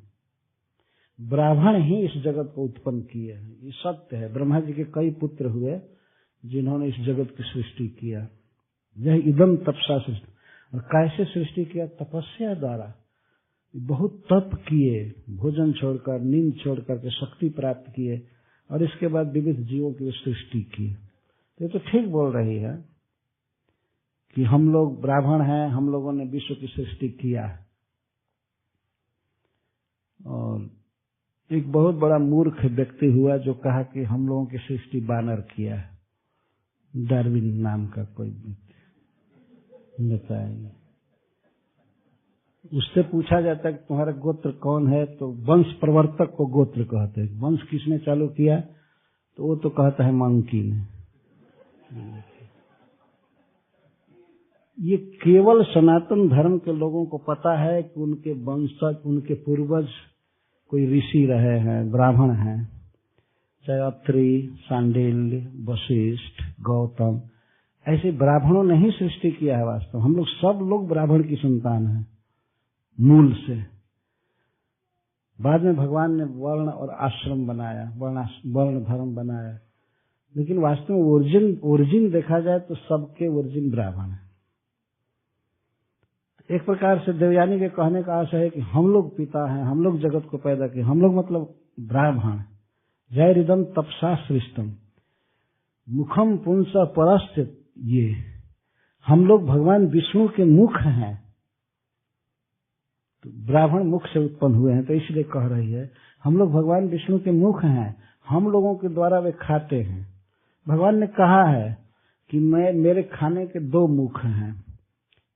ब्राह्मण ही इस जगत को उत्पन्न किए हैं, ये सत्य है। ब्रह्मा जी के कई पुत्र हुए जिन्होंने इस जगत की सृष्टि किया। यह इदम तपसा सृष्टि। और कैसे सृष्टि किया? तपस्या द्वारा। बहुत तप किए, भोजन छोड़कर, नींद छोड़कर के शक्ति प्राप्त किए, और इसके बाद विविध जीवों की सृष्टि की। ये तो ठीक बोल रही है कि हम लोग ब्राह्मण हैं, हम लोगों ने विश्व की सृष्टि किया है। और एक बहुत बड़ा मूर्ख व्यक्ति हुआ जो कहा कि हम लोगों की सृष्टि बानर किया है। डार्विन नाम का कोई व्यक्ति बताएंगे। उससे पूछा जाता है कि तुम्हारा गोत्र कौन है, तो वंश प्रवर्तक को गोत्र कहते हैं। वंश किसने चालू किया? तो वो तो कहता है मंकी ने। ये केवल सनातन धर्म के लोगों को पता है कि उनके वंशज, उनके पूर्वज कोई ऋषि रहे हैं, ब्राह्मण हैं, चाहे अत्रि, सांडिल्य, वशिष्ठ, गौतम, ऐसे ब्राह्मणों ने ही सृष्टि किया है। वास्तव हम लोग सब लोग ब्राह्मण की संतान हैं मूल से। बाद में भगवान ने वर्ण और आश्रम बनाया, वर्ण धर्म बनाया, लेकिन वास्तव में ओरिजिन देखा जाए तो सबके ओरिजिन ब्राह्मण है। एक प्रकार से देवयानी के कहने का आशय है कि हम लोग पिता हैं, हम लोग जगत को पैदा किए, हम लोग मतलब ब्राह्मण। जय रिदम तपसा सृष्टम मुखम पुंस परस्त, ये हम लोग भगवान विष्णु के मुख हैं, तो ब्राह्मण मुख से उत्पन्न हुए हैं, तो इसलिए कह रही है हम लोग भगवान विष्णु के मुख हैं, हम लोगों के द्वारा वे खाते हैं। भगवान ने कहा है कि मेरे खाने के 2 मुख हैं,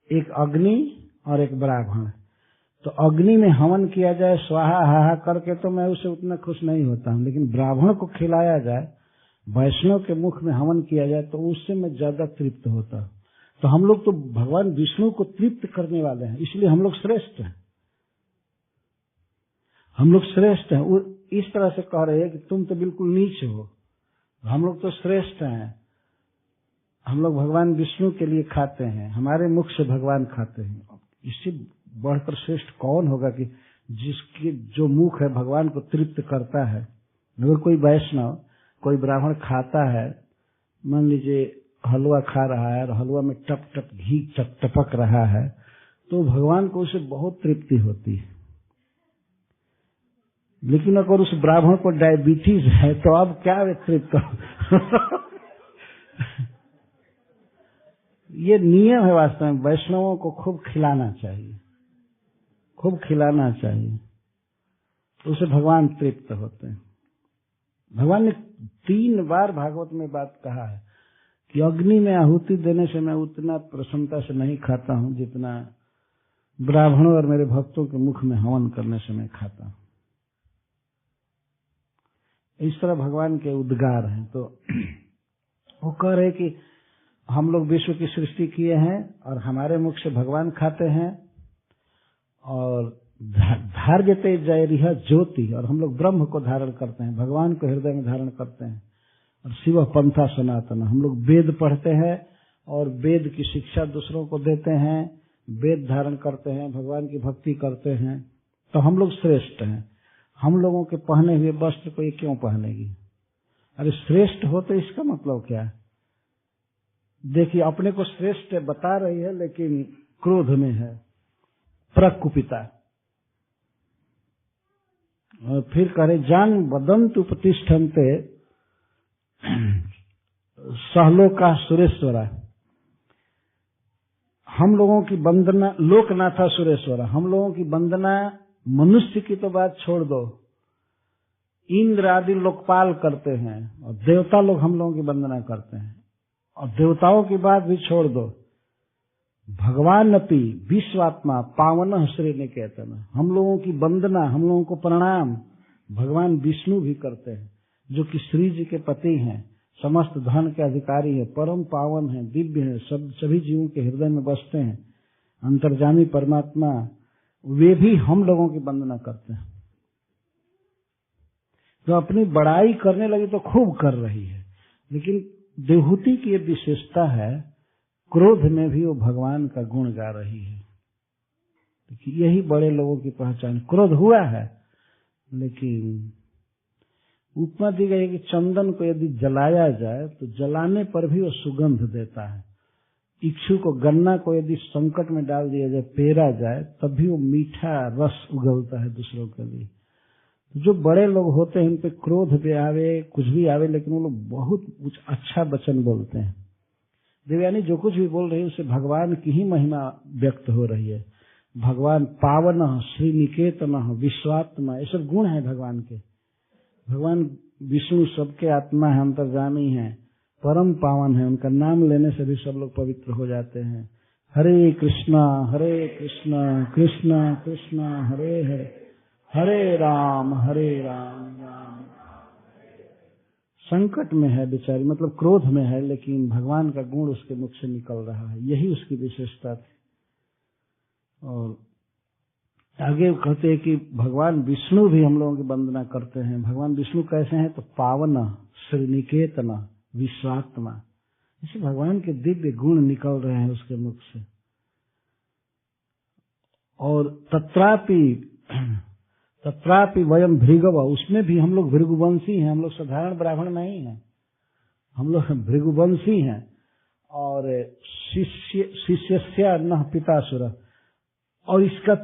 एक अग्नि और एक ब्राह्मण। तो अग्नि में हवन किया जाए स्वाहा हाहा करके तो मैं उससे उतना खुश नहीं होता हूं, लेकिन ब्राह्मण को खिलाया जाए, वैष्णव के मुख में हवन किया जाए तो उससे मैं ज्यादा तृप्त होता हूं। तो हम लोग तो भगवान विष्णु को तृप्त करने वाले हैं, इसलिए हम लोग श्रेष्ठ हैं, हम लोग श्रेष्ठ हैं। वो इस तरह से कह रहे हैं कि तुम तो बिल्कुल नीच हो, हम लोग तो श्रेष्ठ हैं, हम लोग भगवान विष्णु के लिए खाते हैं, हमारे मुख से भगवान खाते हैं। इससे बढ़कर श्रेष्ठ कौन होगा कि जिसके जो मुख है भगवान को तृप्त करता है। अगर कोई वैष्णव कोई ब्राह्मण खाता है, मान लीजिए हलवा खा रहा है और हलवा में टप टप घी टपक रहा है, तो भगवान को उसे बहुत तृप्ति होती है। लेकिन अगर उस ब्राह्मण को डायबिटीज है तो अब क्या वे तृप्त ये नियम है वास्तव में, वैष्णवों को खूब खिलाना चाहिए, खूब खिलाना चाहिए, तो उसे भगवान तृप्त होते हैं। भगवान ने 3 बार भागवत में बात कहा है कि अग्नि में आहुति देने से मैं उतना प्रसन्नता से नहीं खाता हूं जितना ब्राह्मणों और मेरे भक्तों के मुख में हवन करने से मैं खाता हूं। इस तरह भगवान के उद्गार हैं। तो वो कह रहे कि हम लोग विश्व की सृष्टि किए हैं और हमारे मुख से भगवान खाते हैं, और धार्यते जयरिह ज्योति, और हम लोग ब्रह्म को धारण करते हैं, भगवान को हृदय में धारण करते हैं। और शिव पंथा सनातन, हम लोग वेद पढ़ते हैं और वेद की शिक्षा दूसरों को देते हैं, वेद धारण करते हैं, भगवान की भक्ति करते हैं, तो हम लोग श्रेष्ठ हैं। हम लोगों के पहने हुए वस्त्र को ये क्यों पहनेगी? अरे श्रेष्ठ हो तो इसका मतलब क्या है? देखिए अपने को श्रेष्ठ बता रही है लेकिन क्रोध में है, प्रकुपिता। और फिर करे जान वदंत उपतिष्ठन्ते सहलोका सुरेश्वरा, हम लोगों की वंदना लोकनाथा सुरेश्वरा, हम लोगों की वंदना मनुष्य की तो बात छोड़ दो, इंद्र आदि लोकपाल करते हैं और देवता लोग हम लोगों की वंदना करते हैं, और देवताओं की बात भी छोड़ दो, भगवान अपि विश्वात्मा पावन श्री निकेतन, हम लोगों की वंदना, हम लोगों को प्रणाम भगवान विष्णु भी करते हैं, जो कि श्री जी के पति हैं, समस्त धन के अधिकारी है, परम पावन है, दिव्य है, सभी जीवों के हृदय में बसते हैं, अंतर्जामी परमात्मा, वे भी हम लोगों की वंदना करते हैं। तो अपनी बड़ाई करने लगी तो खूब कर रही है, लेकिन देवहूति की ये विशेषता है, क्रोध में भी वो भगवान का गुण गा रही है। यही बड़े लोगों की पहचान। क्रोध हुआ है लेकिन उपमा दी गई कि चंदन को यदि जलाया जाए तो जलाने पर भी वो सुगंध देता है। इक्षु को, गन्ना को यदि संकट में डाल दिया जाए, पेरा जाए, तब भी वो मीठा रस उगलता है दूसरों के लिए। जो बड़े लोग होते हैं उन पे क्रोध भी आवे, कुछ भी आवे, लेकिन वो लोग बहुत कुछ अच्छा वचन बोलते हैं। देवयानी जो कुछ भी बोल रही है उससे भगवान की ही महिमा व्यक्त हो रही है। भगवान पावन, श्री निकेतन, विश्वात्मा, ये सब गुण है भगवान के। भगवान विष्णु सबके आत्मा है, अंतर्जामी है, परम पावन है, उनका नाम लेने से भी सब लोग पवित्र हो जाते हैं। हरे कृष्णा कृष्ण कृष्ण हरे हरे, हरे राम राम। संकट में है बेचारी, मतलब क्रोध में है, लेकिन भगवान का गुण उसके मुख से निकल रहा है, यही उसकी विशेषता थी। और आगे कहते हैं कि भगवान विष्णु भी हम लोगों की वंदना करते हैं। भगवान विष्णु कैसे हैं? तो पावन, श्रीनिकेतन, विश्वात्मा, इसे भगवान के दिव्य गुण निकल रहे हैं उसके मुख से। और तत्रापि वयम भृगव, उसमें भी हम लोग भृगुवंशी हैं, हम लोग साधारण ब्राह्मण नहीं हैं, हम लोग भृगुवंशी हैं। और शिष्यस्य न पितासुर, और इसका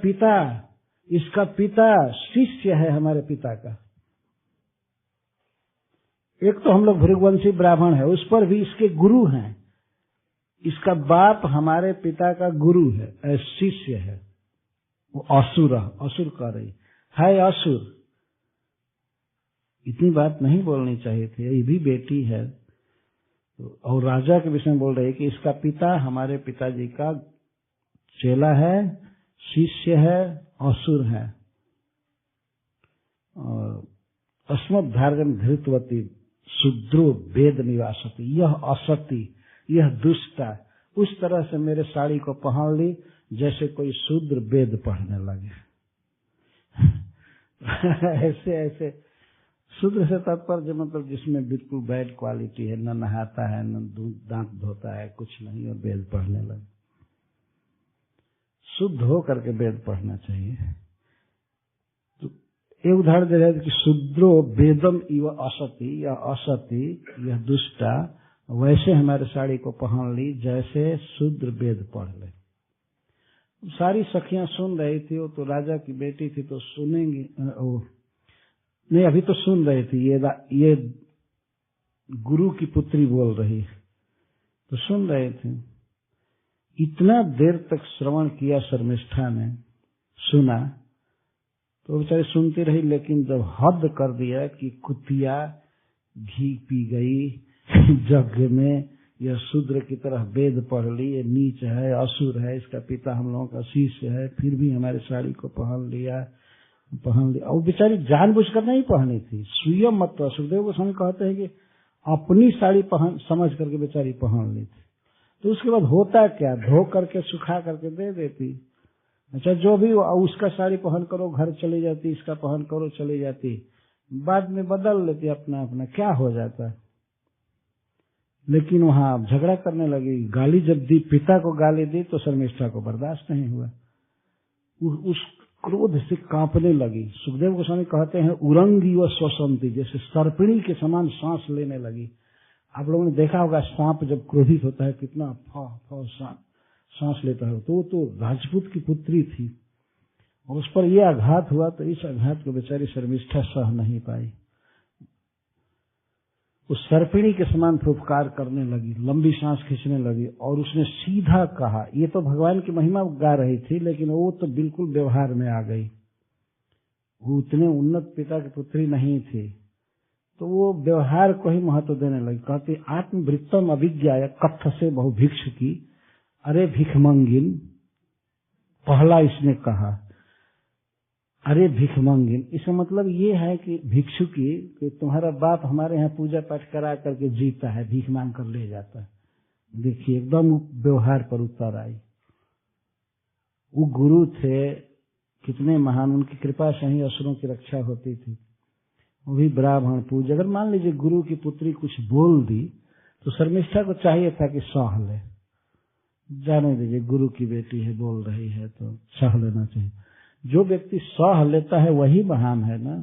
पिता शिष्य है हमारे पिता का। एक तो हम लोग भृगुवंशी ब्राह्मण है, उस पर भी इसके गुरु हैं। इसका बाप हमारे पिता का गुरु है, शिष्य है। वो असुर कह रही है असुर। इतनी बात नहीं बोलनी चाहिए थी, ये भी बेटी है। और राजा के विषय में बोल रहे हैं कि इसका पिता हमारे पिताजी का चेला है, शिष्य है, असुर है। और अस्मद्धार्गम धृतवती शूद्रो वेद निवासती, यह असती, यह दुष्टा उस तरह से मेरे साड़ी को पहन ली जैसे कोई शूद्र वेद पढ़ने लगे। ऐसे शूद्र से तात्पर्य मतलब जिसमें बिल्कुल बैड क्वालिटी है, न नहाता है, न दांत धोता है, कुछ नहीं, और वेद पढ़ने लगे। शुद्ध हो करके वेद पढ़ना चाहिए। तो एक उदाहरण दे रहे थे कि शूद्रो वेदम इव असति, यह असति, यह दुष्टा वैसे हमारे साड़ी को पहन ली जैसे शूद्र वेद पढ़ ले। सारी सखियां सुन रही थी, वो तो राजा की बेटी थी तो सुनेंगी, नहीं अभी तो सुन रही थी। ये गुरु की पुत्री बोल रही तो सुन रहे थे। इतना देर तक श्रवण किया शर्मिष्ठा ने, सुना तो बेचारी सुनती रही, लेकिन जब हद कर दिया कि कुतिया घी पी गई जग में, यह शूद्र की तरह वेद पढ़ ली, ये नीच है, असुर है, इसका पिता हम लोगों का शिष्य है, फिर भी हमारी साड़ी को पहन लिया। और बेचारी जानबूझकर नहीं पहनी थी, स्वयं मत। सुखदेव गोस्वामी कहते हैं कि अपनी साड़ी पहन समझ करके बेचारी पहन ली थी। तो उसके बाद होता क्या, धो करके सुखा करके दे देती। अच्छा जो भी उसका साड़ी पहन करो घर चली जाती, इसका पहन करो चली जाती, बाद में बदल लेती अपना अपना, क्या हो जाता। लेकिन वहां झगड़ा करने लगी, गाली जब दी, पिता को गाली दी तो शर्मिष्ठा को बर्दाश्त नहीं हुआ, उस क्रोध से कांपने लगी। सुखदेव गोस्वामी कहते हैं उरंगी व श्वसंती, जैसे सर्पिणी के समान सांस लेने लगी। आप लोगों ने देखा होगा सांप जब क्रोधित होता है कितना सांस लेता है। तो वो तो राजपूत की पुत्री थी और उस पर यह आघात हुआ, तो इस आघात को बेचारी शर्मिष्ठा सह नहीं पाई। उस सर्पिणी के समान फुफकार करने लगी, लंबी सांस खींचने लगी और उसने सीधा कहा। ये तो भगवान की महिमा गा रही थी, लेकिन वो तो बिल्कुल व्यवहार में आ गई। वो उतने उन्नत पिता की पुत्री नहीं थी, तो वो व्यवहार को ही महत्व देने लगी। कहती आत्मवृत्तम अभिज्ञा कथ से बहु भिक्षु की, अरे भिखमंगिन, पहला इसने कहा अरे भिखमंगिन। इसका मतलब ये है कि भिक्षु की, कि तुम्हारा बाप हमारे यहाँ पूजा पाठ करा करके जीता है, भीख मांग कर ले जाता है। देखिए एकदम व्यवहार पर उतर आई। वो गुरु थे कितने महान, उनकी कृपा से ही असुरों की रक्षा होती थी। वो भी ब्राह्मण पूज। अगर मान लीजिए गुरु की पुत्री कुछ बोल दी तो शर्मिष्ठा को चाहिए था कि सह ले, जाने दीजिए गुरु की बेटी है बोल रही है तो सह लेना चाहिए। जो व्यक्ति सह लेता है वही महान है ना।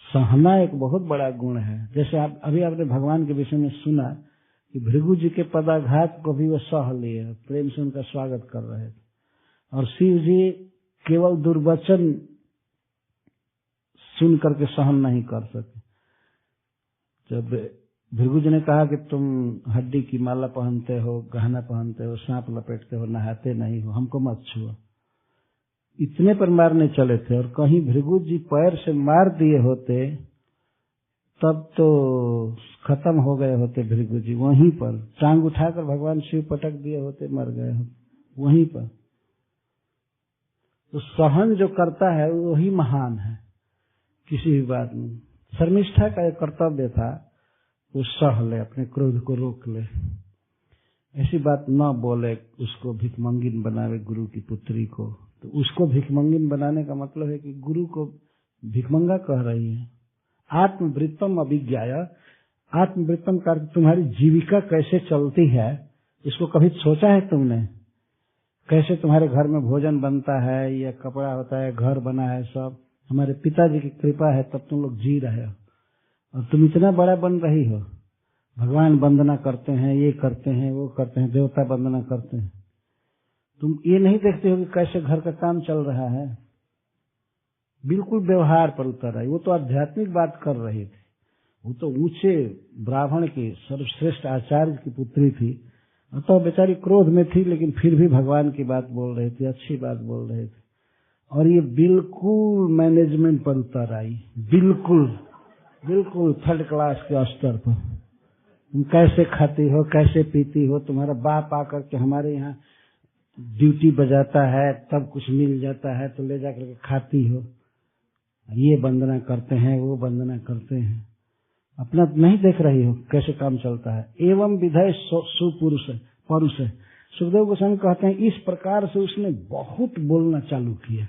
सहना एक बहुत बड़ा गुण है। जैसे अभी आपने भगवान के विषय में सुना कि भृगु जी के पदाघात को भी वो सह लिए, प्रेम से उनका स्वागत कर रहे थे। और शिव जी केवल दुर्वचन सुन करके सहन नहीं कर सके। जब भृगु जी ने कहा कि तुम हड्डी की माला पहनते हो, गहना पहनते हो, सांप लपेटते हो, नहाते नहीं हो, हमको मत छुओ, इतने पर मारने चले थे। और कहीं भृगु जी पैर से मार दिए होते तब तो खत्म हो गए होते भृगु जी। वहीं पर टांग उठाकर भगवान शिव पटक दिए होते, मर गए होते वहीं पर। तो सहन जो करता है वही महान है किसी भी बात में। शर्मिष्ठा का एक कर्तव्य था वो सह ले, अपने क्रोध को रोक ले, ऐसी बात न बोले, उसको भिखमंगिन बनावे गुरु की पुत्री को। तो उसको भिखमंगिन बनाने का मतलब है कि गुरु को भिखमंगा कह रही है। आत्मवृत्तम अभिज्ञाय, आत्मवृत्तम का तुम्हारी जीविका कैसे चलती है इसको कभी सोचा है तुमने? कैसे तुम्हारे घर में भोजन बनता है या कपड़ा होता है, घर बना है, सब हमारे पिताजी की कृपा है तब तुम लोग जी रहे हो। और तुम इतना बड़ा बन रही हो, भगवान वंदना करते हैं, ये करते हैं, वो करते हैं, देवता वंदना करते हैं। तुम ये नहीं देखते हो कि कैसे घर का काम चल रहा है। बिल्कुल व्यवहार पर उतर आई। वो तो आध्यात्मिक बात कर रही थी, वो तो ऊंचे ब्राह्मण की सर्वश्रेष्ठ आचार्य की पुत्री थी, तो बेचारी क्रोध में थी, लेकिन फिर भी भगवान की बात बोल रही थी, अच्छी बात बोल रही थी। और ये बिल्कुल मैनेजमेंट पर उतर आई, बिल्कुल बिल्कुल थर्ड क्लास के स्तर पर। तुम कैसे खाती हो, कैसे पीती हो, तुम्हारा बाप आकर के हमारे यहाँ ड्यूटी बजाता है, तब कुछ मिल जाता है तो ले जाकर के खाती हो। ये वंदना करते हैं, वो वंदना करते हैं, अपना नहीं देख रही हो कैसे काम चलता है। एवं विधय सुपुरुष परुष है। सुखदेव गोस्वामी कहते हैं इस प्रकार से उसने बहुत बोलना चालू किया,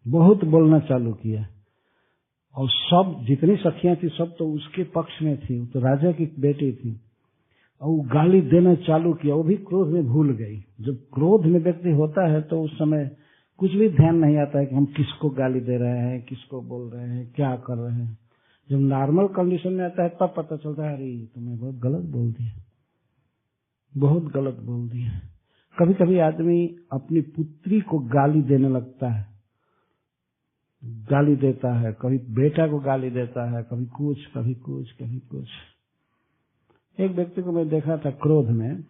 बहुत बोलना चालू किया। और सब जितनी सखियां थी सब तो उसके पक्ष में थी, तो राजा की बेटी थी, और वो गाली देना चालू किया। वो भी क्रोध में भूल गई। जब क्रोध में व्यक्ति होता है तो उस समय कुछ भी ध्यान नहीं आता है कि हम किसको गाली दे रहे हैं, किसको बोल रहे हैं, क्या कर रहे हैं। जब नॉर्मल कंडीशन में आता है तब पता चलता है अरे तुमने बहुत गलत बोल दिया, बहुत गलत बोल दिया। कभी कभी आदमी अपनी पुत्री को गाली देने लगता है, गाली देता है, कभी बेटा को गाली देता है, कभी कुछ कभी कुछ कभी कुछ। एक व्यक्ति को मैं देखा था क्रोध में,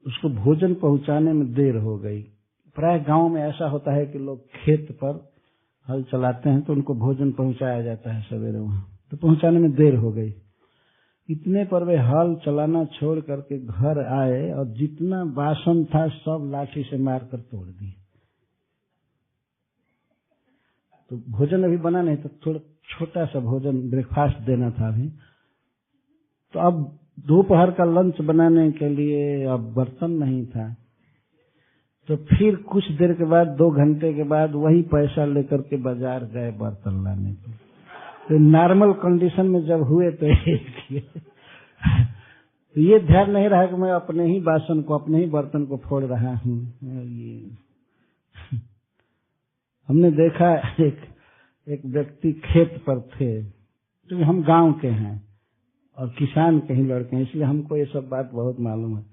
उसको भोजन पहुंचाने में देर हो गई। प्राय गांव में ऐसा होता है कि लोग खेत पर हल चलाते हैं तो उनको भोजन पहुंचाया जाता है सवेरे, वहां तो पहुंचाने में देर हो गई। इतने पर वे हल चलाना छोड़ करके घर आए और जितना बासन था सब लाठी से मारकर तोड़ दिए। तो भोजन अभी बना नहीं था, थोड़ा छोटा सा भोजन ब्रेकफास्ट देना था अभी। तो अब दोपहर का लंच बनाने के लिए अब बर्तन नहीं था, तो फिर कुछ देर के बाद 2 घंटे के बाद वही पैसा लेकर के बाजार गए बर्तन लाने के। तो नॉर्मल कंडीशन में जब हुए तो तो ये ध्यान नहीं रहा कि मैं अपने ही बासन को, अपने ही बर्तन को फोड़ रहा हूँ। ये हमने देखा एक व्यक्ति खेत पर थे, तो हम गांव के हैं और किसान के ही लड़के हैं, इसलिए हमको ये सब बात बहुत मालूम है।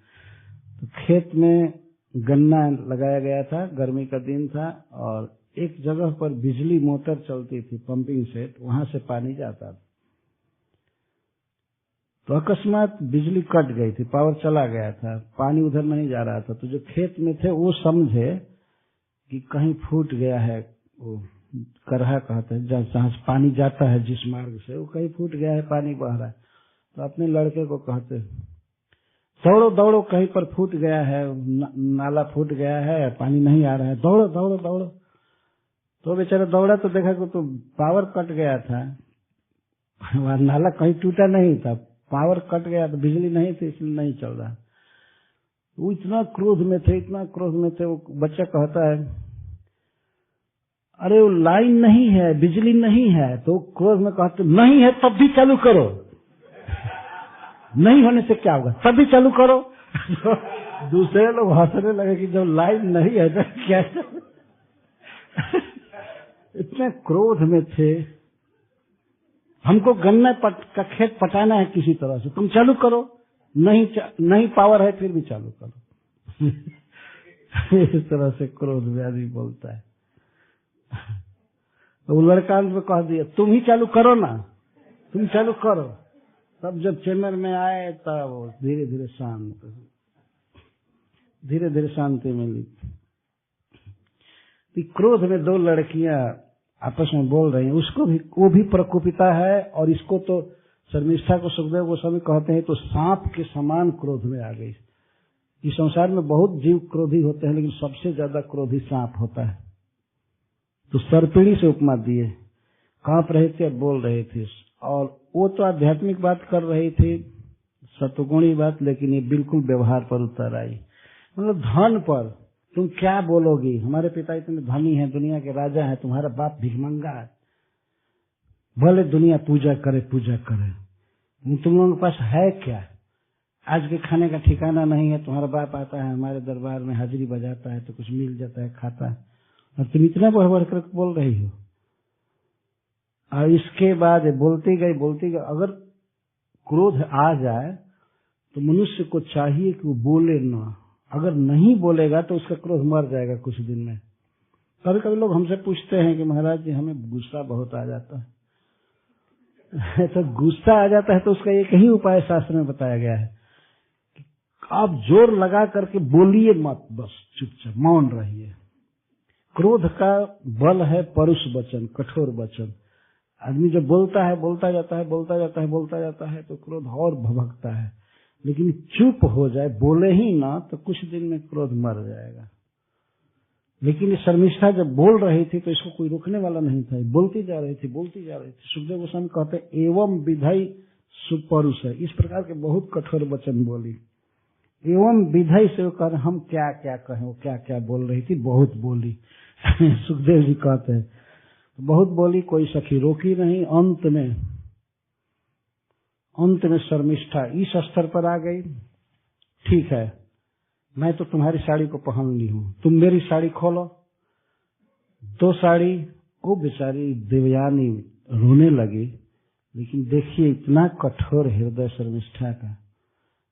तो खेत में गन्ना लगाया गया था, गर्मी का दिन था, और एक जगह पर बिजली मोटर चलती थी, पंपिंग सेट, वहां से पानी जाता था। तो अकस्मात बिजली कट गई थी, पावर चला गया था, पानी उधर नहीं जा रहा था। तो जो खेत में थे वो समझे कि कहीं फूट गया है, वो करहा कहते हैं जहाँ पानी जाता है जिस मार्ग से, वो कहीं फूट गया है, पानी बह रहा है। तो अपने लड़के को कहते दौड़ो दौड़ो, कहीं पर फूट गया है, नाला फूट गया है, पानी नहीं आ रहा है, दौड़ो दौड़ो दौड़ो। तो बेचारा दौड़ा तो देखा कि तो पावर कट गया था, वहां नाला कहीं टूटा नहीं था, पावर कट गया तो बिजली नहीं थी, इसलिए नहीं चल रहा। वो इतना क्रोध में थे, इतना क्रोध में थे। वो बच्चा कहता है अरे वो लाइन नहीं है, बिजली नहीं है। तो क्रोध में कहते नहीं है तब भी चालू करो, नहीं होने से क्या होगा, तब भी चालू करो। दूसरे लोग हंसने लगे कि जब लाइन नहीं है तो क्या। इतने क्रोध में थे, हमको गन्ना का खेत पटाना है किसी तरह से, तुम चालू करो, नहीं पावर है फिर भी चालू करो। इस तरह से क्रोध में आदमी बोलता है। तो वो लड़का में कह दिया तुम ही चालू करो ना, तुम चालू करो। तब जब चैम्बर में आए तब वो धीरे धीरे शांति मिली। क्रोध में 2 लड़कियां आपस में बोल रही हैं, उसको भी, वो भी प्रकोपिता है, और इसको तो शर्मिष्ठा को सुखदेव गोस्वामी कहते हैं तो सांप के समान क्रोध में आ गई। इस संसार में बहुत जीव क्रोधी होते हैं, लेकिन सबसे ज्यादा क्रोधी सांप होता है। तो सर्पिणी से उपमा दिए, कांप रहे थे, बोल रहे थे, और वो तो आध्यात्मिक बात कर रही थी, सतगुणी बात, लेकिन ये बिल्कुल व्यवहार पर उतर आई। मतलब धन पर तुम क्या बोलोगी, हमारे पिता इतने धनी हैं, दुनिया के राजा हैं, तुम्हारा बाप भिखमंगा है, भले दुनिया पूजा करे, तुम लोगों के पास है क्या? आज के खाने का ठिकाना नहीं है, तुम्हारा बाप आता है हमारे दरबार में, हाजिरी बजाता है तो कुछ मिल जाता है, खाता है, और तुम इतना बढ़ कर बोल रही हो। और इसके बाद बोलती गई। अगर क्रोध आ जाए तो मनुष्य को चाहिए कि वो बोले ना, अगर नहीं बोलेगा तो उसका क्रोध मर जाएगा कुछ दिन में। कभी कभी लोग हमसे पूछते हैं कि महाराज जी हमें गुस्सा बहुत आ जाता है। तो गुस्सा आ जाता है तो उसका एक ही उपाय शास्त्र में बताया गया है, आप जोर लगा करके बोलिए मत, बस चुपचाप मौन रहिए। क्रोध का बल है परुष वचन, कठोर वचन। आदमी जब बोलता है, बोलता जाता है, बोलता जाता है, बोलता जाता है तो क्रोध और भभकता है। लेकिन चुप हो जाए, बोले ही ना, तो कुछ दिन में क्रोध मर जाएगा। लेकिन ये शर्मिष्ठा जब बोल रही थी तो इसको कोई रोकने वाला नहीं था, बोलती जा रही थी, बोलती जा रही थी। सुखदेव गोस्वामी कहते एवं विधई सुपरुष है, इस प्रकार के बहुत कठोर वचन बोली। एवं विधई से कर हम क्या क्या कहें, वो क्या क्या बोल रही थी, बहुत बोली। सुखदेव जी कहते हैं बहुत बोली, कोई सखी रोकी नहीं। अंत में शर्मिष्ठा इस स्तर पर आ गई, ठीक है मैं तो तुम्हारी साड़ी को पहन ली हूं, तुम मेरी साड़ी खोलो। दो साड़ी, वो बेचारी देवयानी रोने लगी। लेकिन देखिए इतना कठोर हृदय शर्मिष्ठा का,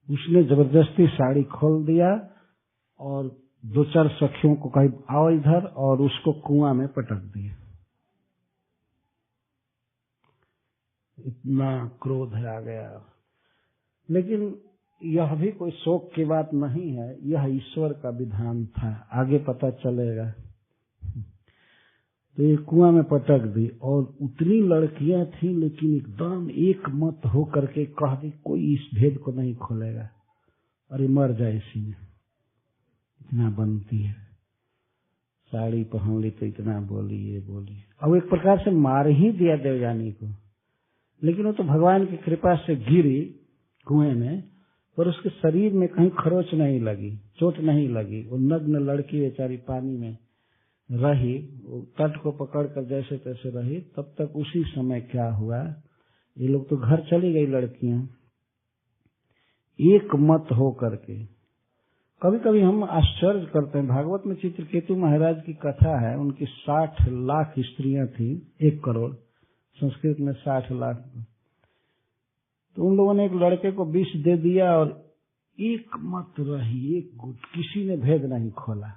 उसने जबरदस्ती साड़ी खोल दिया और दो चार सखियों को कही आओ इधर, और उसको कुआं में पटक दिया। इतना क्रोध आ गया। लेकिन यह भी कोई शोक की बात नहीं है, यह ईश्वर का विधान था, आगे पता चलेगा। तो ये कुआं में पटक दी, और उतनी लड़कियां थीं लेकिन एकदम एक मत हो करके कह दी कोई इस भेद को नहीं खोलेगा, अरे मर जाए इसी में। इतना बनती है, साड़ी पहन ली तो इतना बोली, ये बोली। अब एक प्रकार से मार ही दिया देवयानी को, लेकिन वो तो भगवान की कृपा से गिरी कुएं में, पर उसके शरीर में कहीं खरोच नहीं लगी, चोट नहीं लगी। वो नग्न लड़की बेचारी पानी में रही, वो तट को पकड़कर जैसे तैसे रही। तब तक उसी समय क्या हुआ, ये लोग तो घर चली गई लड़कियां एक मत हो करके। कभी कभी हम आश्चर्य करते हैं, भागवत में चित्रकेतु महाराज की कथा है, उनकी 60 लाख स्त्रियां थी, 1 करोड़, संस्कृत में 60 लाख। तो उन लोगों ने एक लड़के को विष दे दिया और एक मत रही, एक गुट, किसी ने भेद नहीं खोला,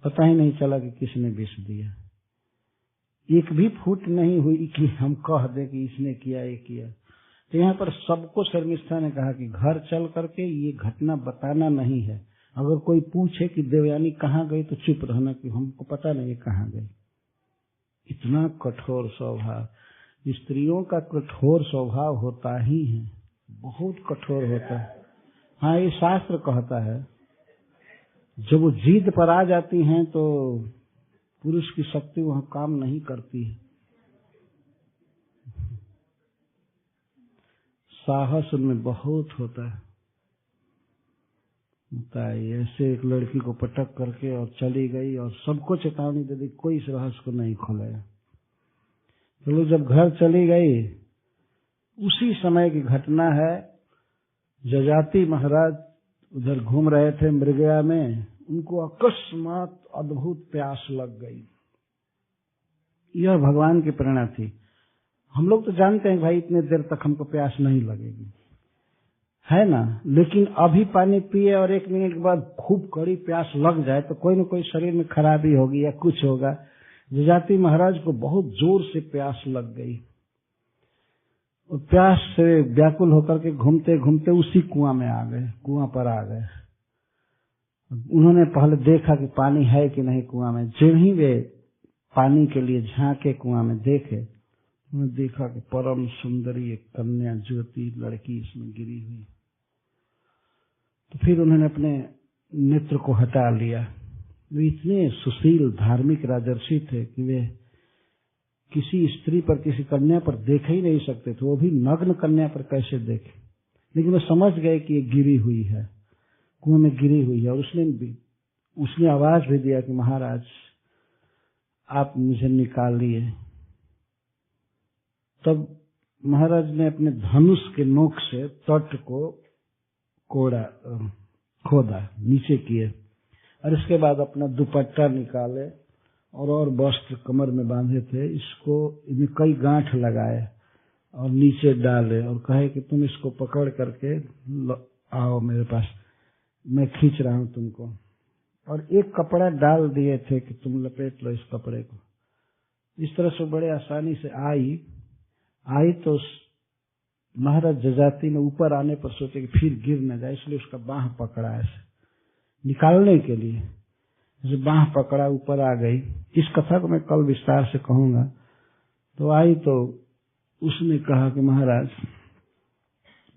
पता ही नहीं चला कि किसने विष दिया। एक भी फूट नहीं हुई कि हम कह दें कि इसने किया, ये किया। तो यहाँ पर सबको शर्मिष्ठा ने कहा कि घर चल करके ये घटना बताना नहीं है। अगर कोई पूछे कि देवयानी कहाँ गई तो चुप रहना कि हमको पता नहीं कहाँ गई। इतना कठोर स्वभाव, स्त्रियों का कठोर स्वभाव होता ही है, बहुत कठोर होता है। हाँ, ये शास्त्र कहता है जब वो जिद पर आ जाती हैं तो पुरुष की शक्ति वहां काम नहीं करती है। साहस उनमें बहुत होता है। ऐसे एक लड़की को पटक करके और चली गई और सबको चेतावनी दे दी कोई इस रहस्य को नहीं खोलेगा। चलो जब घर चली गई, उसी समय की घटना है, जजाति महाराज उधर घूम रहे थे मृगया में, उनको अकस्मात अद्भुत प्यास लग गई। यह भगवान की प्रेरणा थी। हम लोग तो जानते हैं भाई इतने देर तक हमको प्यास नहीं लगेगी, है ना, लेकिन अभी पानी पिए और 1 मिनट के बाद खूब कड़ी प्यास लग जाए तो कोई न कोई शरीर में खराबी होगी या कुछ होगा। जजाति महाराज को बहुत जोर से प्यास लग गई और प्यास से व्याकुल होकर के घूमते घूमते उसी कुआं में आ गए, कुआं पर आ गए। उन्होंने पहले देखा कि पानी है कि नहीं कुआं में। जब ही वे पानी के लिए झांके कुआं में देखे, उन्होंने देखा कि परम सुंदरी एक कन्या ज्योति लड़की इसमें गिरी हुई। तो फिर उन्होंने अपने नेत्र को हटा लिया। वे इतने सुशील धार्मिक राजर्षि थे कि वे किसी स्त्री पर, किसी कन्या पर देख ही नहीं सकते थे, वो भी नग्न कन्या पर कैसे देखे। लेकिन वो समझ गए कि ये गिरी हुई है, कुएं में गिरी हुई है। और उसने आवाज भी दिया कि महाराज आप मुझे निकालिए। तब महाराज ने अपने धनुष के नोक से तट को खोदा, नीचे किए, और इसके बाद अपना दुपट्टा निकाले और वस्त्र कमर में बांधे थे, इसको इनमें कई गांठ लगाए और नीचे डाले और कहे कि तुम इसको पकड़ करके आओ मेरे पास। मैं खींच रहा हूं तुमको, और एक कपड़ा डाल दिए थे कि तुम लपेट लो इस कपड़े को। इस तरह से बड़े आसानी से आई तो महाराज जजाति ने ऊपर आने पर सोचे कि फिर गिर न जाए, इसलिए उसका बांह पकड़ा ऐसे निकालने के लिए। जब बांह पकड़ा ऊपर आ गई। इस कथा को मैं कल विस्तार से कहूंगा। तो आई तो उसने कहा कि महाराज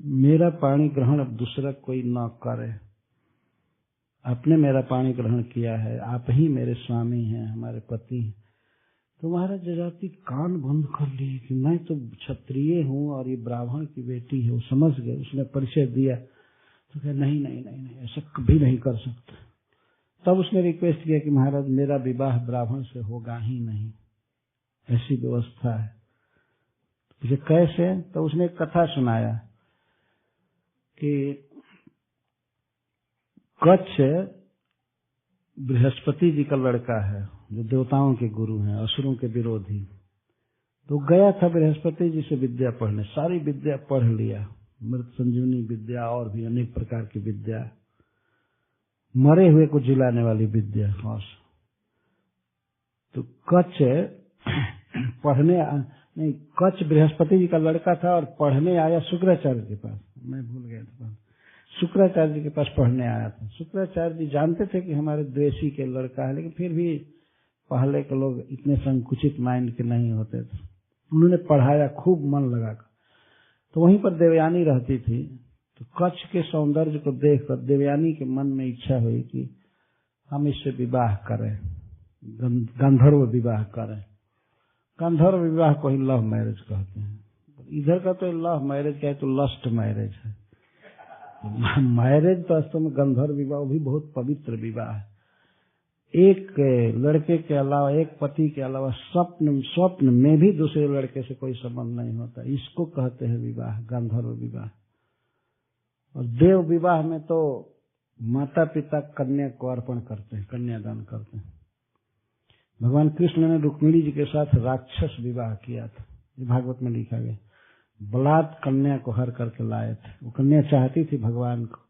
मेरा पाणी ग्रहण अब दूसरा कोई न करे, आपने मेरा पाणी ग्रहण किया है, आप ही मेरे स्वामी हैं, हमारे पति हैं। तो महाराज जजाति कान बंद कर ली कि मैं तो क्षत्रिय हूँ और ये ब्राह्मण की बेटी है। वो समझ गए, उसने परिचय दिया। तो कहा नहीं नहीं नहीं नहीं, ऐसा कभी नहीं कर सकता। तब उसने रिक्वेस्ट किया कि महाराज मेरा विवाह ब्राह्मण से होगा ही नहीं, ऐसी व्यवस्था है। तो कैसे? तो उसने एक कथा सुनाया कि कच्छ बृहस्पति जी का लड़का है, जो देवताओं के गुरु हैं, असुरों के विरोधी। तो गया था बृहस्पति जी से विद्या पढ़ने, सारी विद्या पढ़ लिया, मृत संजीवनी विद्या और भी अनेक प्रकार की विद्या, मरे हुए को जिलाने वाली विद्या। तो कच्छ पढ़ने नहीं, कच्छ बृहस्पति जी का लड़का था और पढ़ने आया शुक्राचार्य के पास। मैं भूल गया था, शुक्राचार्य जी के पास पढ़ने आया था। शुक्राचार्य जी जानते थे कि हमारे द्वेषी के लड़का है, लेकिन फिर भी पहले के लोग इतने संकुचित माइंड के नहीं होते थे। उन्होंने पढ़ाया खूब मन लगाकर। तो वहीं पर देवयानी रहती थी। तो कच्छ के सौंदर्य को देखकर देवयानी के मन में इच्छा हुई कि हम इससे विवाह करें, गंधर्व विवाह करें। गंधर्व विवाह को ही लव मैरिज कहते हैं। इधर का तो लव मैरिज क्या है, तो लस्ट मैरिज है। मैरिज तो वास्तव में गंधर्व विवाह भी बहुत पवित्र विवाह है। एक लड़के के अलावा, एक पति के अलावा स्वप्न में भी दूसरे लड़के से कोई संबंध नहीं होता। इसको कहते हैं विवाह, गंधर्व विवाह। और देव विवाह में तो माता पिता कन्या को अर्पण करते हैं, कन्यादान करते हैं। भगवान कृष्ण ने रुक्मिणी जी के साथ राक्षस विवाह किया था, ये भागवत में लिखा गया। बलात् कन्या को हर करके लाए थे। वो कन्या चाहती थी भगवान को,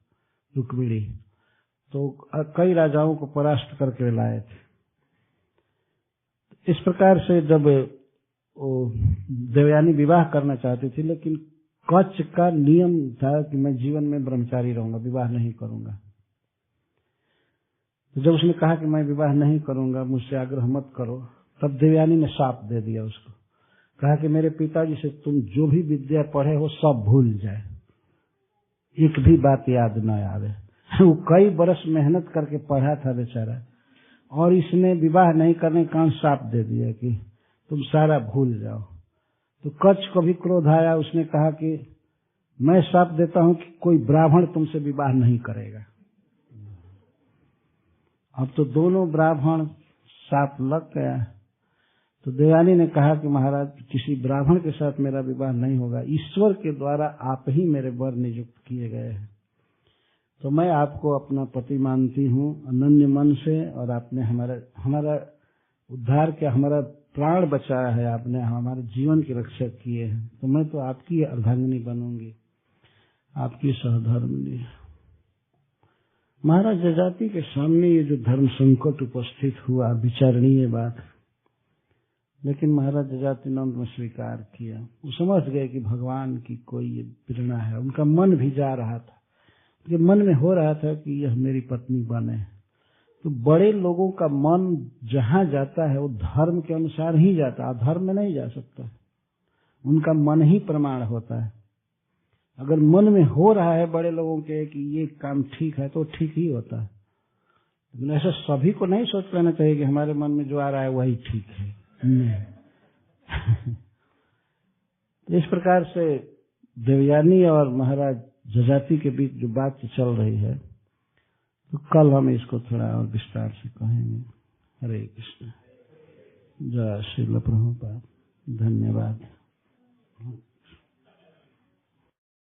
रुक्मिणी, तो कई राजाओं को परास्त करके लाए थे। इस प्रकार से जब वो देवयानी विवाह करना चाहती थी, लेकिन कच्छ का नियम था कि मैं जीवन में ब्रह्मचारी रहूंगा, विवाह नहीं करूंगा। तो जब उसने कहा कि मैं विवाह नहीं करूंगा, मुझसे आग्रह मत करो, तब देवयानी ने शाप दे दिया उसको। कहा कि मेरे पिताजी से तुम जो भी विद्या पढ़े हो सब भूल जाए, एक भी बात याद न आवे। वो कई बरस मेहनत करके पढ़ा था बेचारा, और इसने विवाह नहीं करने का शाप दे दिया कि तुम सारा भूल जाओ। तो कच्छ को भी क्रोध आया। उसने कहा कि मैं शाप देता हूं कि कोई ब्राह्मण तुमसे विवाह नहीं करेगा। अब तो दोनों ब्राह्मण शाप लग गया। तो देवयानी ने कहा कि महाराज किसी ब्राह्मण के साथ मेरा विवाह नहीं होगा, ईश्वर के द्वारा आप ही मेरे वर नियुक्त किए गए हैं। तो मैं आपको अपना पति मानती हूँ अनन्य मन से, और आपने हमारा उद्धार किया, हमारा प्राण बचाया है, आपने हमारे जीवन की रक्षा किए हैं। तो मैं तो आपकी अर्धांगिनी बनूंगी, आपकी सहधर्मिणी। महाराज जजाति के सामने ये जो धर्म संकट उपस्थित हुआ, विचारणीय बात, लेकिन महाराज जजाति नंद में स्वीकार किया। वो समझ गए कि भगवान की कोई ये प्रेरणा है। उनका मन भी जा रहा था, उनके मन में हो रहा था कि यह मेरी पत्नी बने। तो बड़े लोगों का मन जहां जाता है वो धर्म के अनुसार ही जाता है, अधर्म में नहीं जा सकता। उनका मन ही प्रमाण होता है। अगर मन में हो रहा है बड़े लोगों के कि ये काम ठीक है, तो ठीक ही होता है। लेकिन ऐसा सभी को नहीं सोच लेना चाहिए कि हमारे मन में जो आ रहा है वही ठीक है। इस प्रकार से देवयानी और महाराज जजाति के बीच जो बात चल रही है, तो कल हम इसको थोड़ा और विस्तार से कहेंगे। हरे कृष्ण। जय श्रील प्रभुपाद। धन्यवाद।